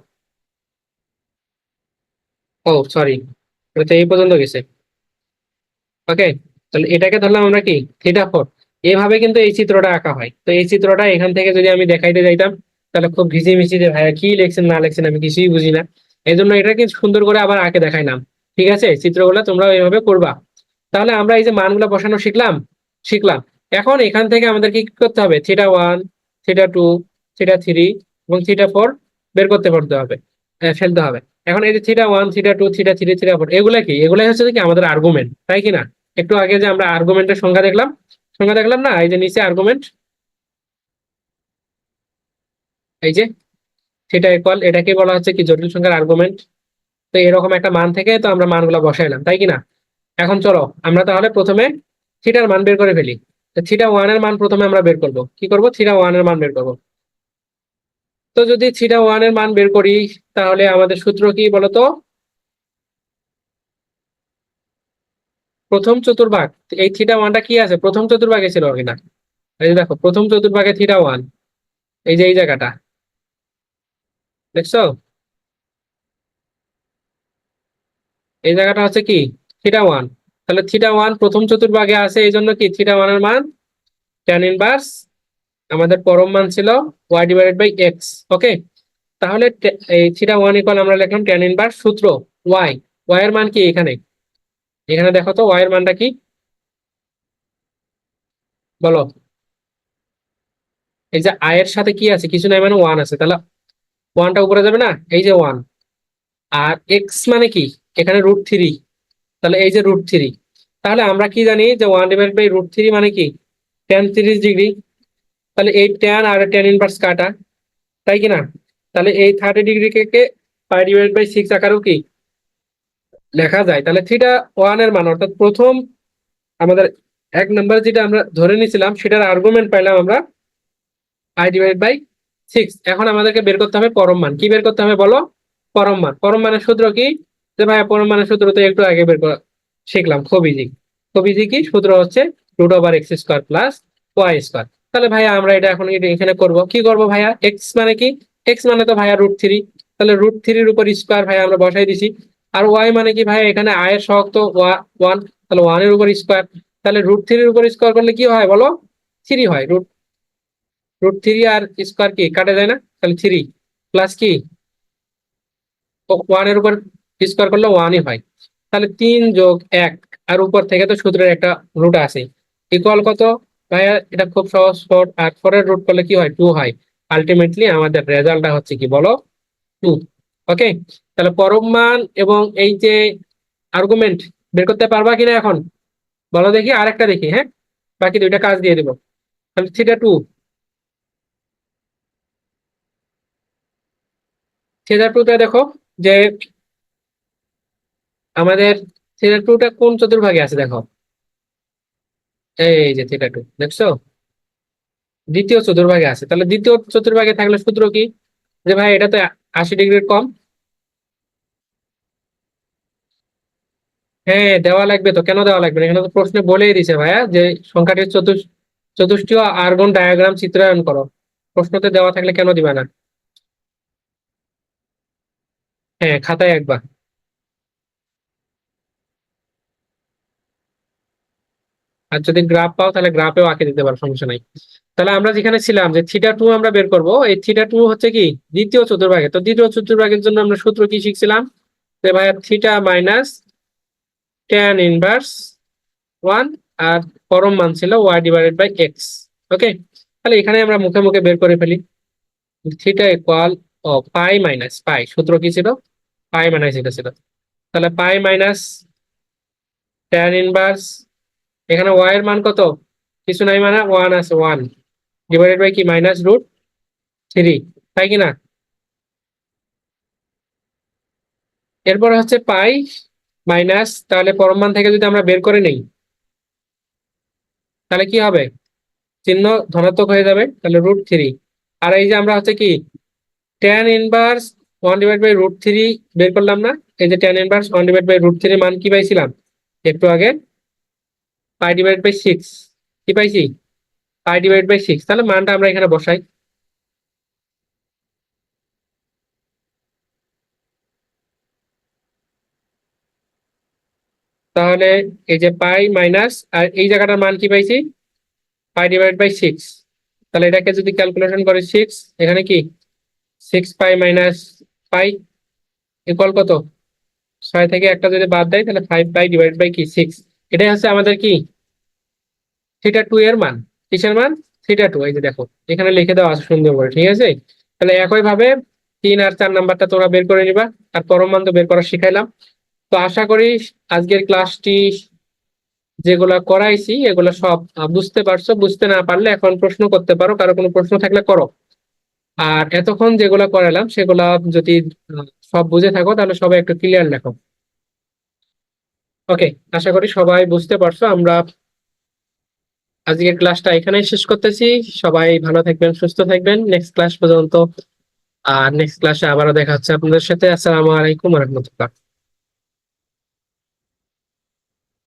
ও সরি, এটা তো এই পর্যন্ত গেছে। ওকে, তাহলে এটাকে ধরলাম আমরা কি θ4। এভাবে কিন্তু এই চিত্রটা আঁকা হয়। তো এই চিত্রটা এখান থেকে যদি আমি দেখাইতে যাইতাম তাহলে খুব ঘিজিমিচি যে ভাইয়া কি লিখছেন না লিখছেন আমি কিছুই বুঝি না। এই জন্য এটাকে সুন্দর করে আবার আঁকে দেখাইলাম। ঠিক আছে, চিত্রগুলো তোমরা এইভাবে করবা। তাহলে আমরা এই যে মানগুলো বসানো শিখলাম, শিখলাম। এখন এখান থেকে আমাদের কি করতে হবে, θ1, θ2, θ3 এবং θ4 বের করতে পারতে হবে, ফেলতে হবে। এখন এই যে θ1, θ2, θ3, θ4 এগুলা কি, এগুলাই হচ্ছে কি আমাদের আর্গুমেন্ট, তাই কি না? একটু আগে যে আমরা আর্গুমেন্টের সংখ্যা দেখলাম, সংখ্যা দেখলাম না, এই যে নিচে আর্গুমেন্ট, এই যে θ = এটাকে বলা হচ্ছে কি জটিল সংখ্যার আর্গুমেন্ট। তো এরকম একটা মান থেকে তো আমরা মানগুলো বসাইলাম, তাই কি না? এখন চলো আমরা তাহলে প্রথমে থিটার মান বের করে ফেলি। θ1 এর মান প্রথমে আমরা বের করব, কি করব, θ1 এর মান বের করব। তো যদি θ1 এর মান বের করি তাহলে আমাদের সূত্র কি বলতো, প্রথম চতুর্ভাগ, এই θ1টা কি আছে প্রথম চতুর্ভাগে ছিল কিনা, এই যে দেখো প্রথম চতুর্ভাগে θ1, এই যে এই জায়গাটা দেখছো, এই জায়গাটা হচ্ছে কি θ1। তাহলে θ1 প্রথম চতুর্ভাগে আছে, এই জন্য কি θ1 এর মান tan 1, আমাদের পরম মান ছিল y/x। ওকে, তাহলে এই θ1 = আমরা লিখলাম tan 1 সূত্র y, y এর মান কি এখানে, এখানে দেখো তো y এর মানটা কি বলো। এই যে i এর সাথে কি আছে, কিছু নাই মানে 1 আছে, তাহলে 1টা উপরে যাবে না, এই যে 1। আর x মানে কি, এখানে √3, তাহলে এই যে √3। তাহলে আমরা কি জানি যে 1/√3 মানে কি tan 30 ডিগ্রি। তাহলে এই tan আর tan 1 কাটা, তাই কি না? তাহলে এই 30 ডিগ্রিকে π/6 আকারেও কি লেখা যায়। তাহলে θ1 এর মান অর্থাৎ প্রথম আমাদের 1 নম্বর যেটা আমরা ধরে নিয়েছিলাম সেটার আর্গুমেন্ট পাইলাম আমরা π/6। এখন আমাদেরকে বের করতে হবে পরম মান, কি বের করতে হবে বলো, পরম মান। পরম মানের সূত্র কি, যে ভাইয়া পরম মানের সূত্র তো একটু আগে বের করা শিখলাম, খুব ইজি। খুব ইজি, কি সূত্র হচ্ছে √x² + y²। তাহলে ভাইয়া আমরা এটা এখন এখানে করব, কি করব ভাইয়া, এক্স মানে কি, এক্স মানে তো ভাইয়া √3, তাহলে √3 উপর স্কোয়ার ভাইয়া আমরা বসাই দিছি। আর ওয়াই মানে কি ভাইয়া, এখানে আয়ের সহগ তো 1, তাহলে 1 এর উপর স্কোয়ার। তাহলে √3 উপর স্কোয়ার করলে কি হয় বলো, 3 হয়। √3 আর স্কোয়ার কি কাটা যায় না, তাহলে 3 প্লাস কি 1 এর উপর স্কোয়ার করলে 1ই হয়। তাহলে 3+1, আর উপর থেকে তো সূত্রের একটা রুট আছে, ইকুয়াল কত ভাইয়া, এটা খুব সহজ, 4, আর 4 এর রুট করলে কি হয়, 2 হয়। আলটিমেটলি আমাদের রেজাল্টটা হচ্ছে কি বলো, 2। ওকে, তাহলে পরম মান এবং এই যে আর্গুমেন্ট বের করতে পারবা কিনা এখন বলো দেখি, আরেকটা দেখি, হ্যাঁ, বাকি দুইটা কাজ দিয়ে দিব। তাহলে θ2, θ2তে দেখো যে আমাদের থিটা টুটা কোন চতুর্ভাগে আছে দেখো, এই যে থিটা টু দেখছো, দ্বিতীয় চতুর্ভাগে আছে। তাহলে দ্বিতীয় চতুর্ভাগে থাকলে সূত্র কি, যে ভাই এটা তো 80 ডিগ্রির কম। হ্যাঁ দেওয়া লাগবে তো, কেন দেওয়া লাগবে না, এখানে তো প্রশ্নে বলেই দিছে ভাইয়া যে সংখ্যাটির চতুষ্টীয় আর্গন ডায়াগ্রাম চিত্রায়ন করো। প্রশ্নতে দেওয়া থাকলে কেন দিবা না? হ্যাঁ খাতায় একবার। আর যদি গ্রাফ পাও তাহলে গ্রাফেও আঁকে দিতে পারো, সমস্যা নাই। তাহলে আমরা যেখানে ছিলাম যে থিটা টু আমরা বের করব, এই থিটা টু হচ্ছে কি দ্বিতীয় চতুর্ভাগে। তো দ্বিতীয় চতুর্ভাগের জন্য আমরা সূত্র কি শিখছিলাম, যে ভাইয়া theta minus tan inverse one, আর পরম মান ছিল y divided by x. Okay, তাহলে এখানে আমরা মুখে মুখে বের করে ফেলি। থিটা ইকুয়াল, ও পাই মাইনাস পাই, সূত্র কি ছিল, পাই মাইনাস এটা ছিল। তাহলে পাই মাইনাস ট্যান ইনভার্স, এখানে ওয়াই এর মান কত, কিছু নাই মানে ওয়ান আছে, ওয়ান ডিভাইডেড বাই কি মাইনাস রুট থ্রি, তাই কি না? এরপর হচ্ছে পাই মাইনাস, তাহলে পরম মান থেকে যদি আমরা বের করে নেই তাহলে কি হবে, চিহ্ন ধনাত্মক হয়ে যাবে, তাহলে রুট থ্রি। আর এই যে আমরা হচ্ছে কি tan inverse one divide by root three বের করলাম না, এই যে tan inverse one divide by root three মান কি পাইছিলাম একটু আগে, পাই ডিভাইড বাই সিক্স। কি পাইছি, পাই ডিভাইড বাই সিক্স। তাহলে মানটা আমরা এখানে বসাই। তাহলে এই যে পাই মাইনাস, আর এই জায়গাটার মান কি পাইছি, পাই ডিভাইড বাই সিক্স। তাহলে এটাকে যদি ক্যালকুলেশন করে সিক্স, এখানে কি সিক্স পাই মাইনাস পাই ইকুয়াল কত, ছয় থেকে একটা যদি বাদ দেয় তাহলে ফাইভ পাই ডিভাইড বাই কি সিক্স। এটাই হচ্ছে আমাদের কি থিটা টু এর মান। কিসের মান, থিটা টু। এই যে দেখো এখানে লিখে দেওয়া আছে সুন্দর করে, ঠিক আছে। তাহলে একই ভাবে 3 আর 4 নাম্বারটা তোমরা বের করে নিবা, আর পরম মান তো বের করা শিখাইলাম। তো আশা করি আজকের ক্লাসটি যেগুলা করাইছি এগুলা সব বুঝতে পারছো। বুঝতে না পারলে এখন প্রশ্ন করতে পারো, কারো কোনো প্রশ্ন থাকলে করো। আর এতক্ষণ যেগুলা করালাম সেগুলা যদি সব বুঝে থাকো তাহলে সবাই একটু ক্লিয়ার লেখো। ওকে, আশা করি সবাই বুঝতে পারছো। আমরা আজকের ক্লাসটা এখানেই শেষ করতেছি। সবাই ভালো থাকবেন, সুস্থ থাকবেন নেক্সট ক্লাস পর্যন্ত। আর নেক্সট ক্লাসে আবারও দেখা হচ্ছে আপনাদের সাথে। আসসালামু আলাইকুম রহমতুল্লাহ।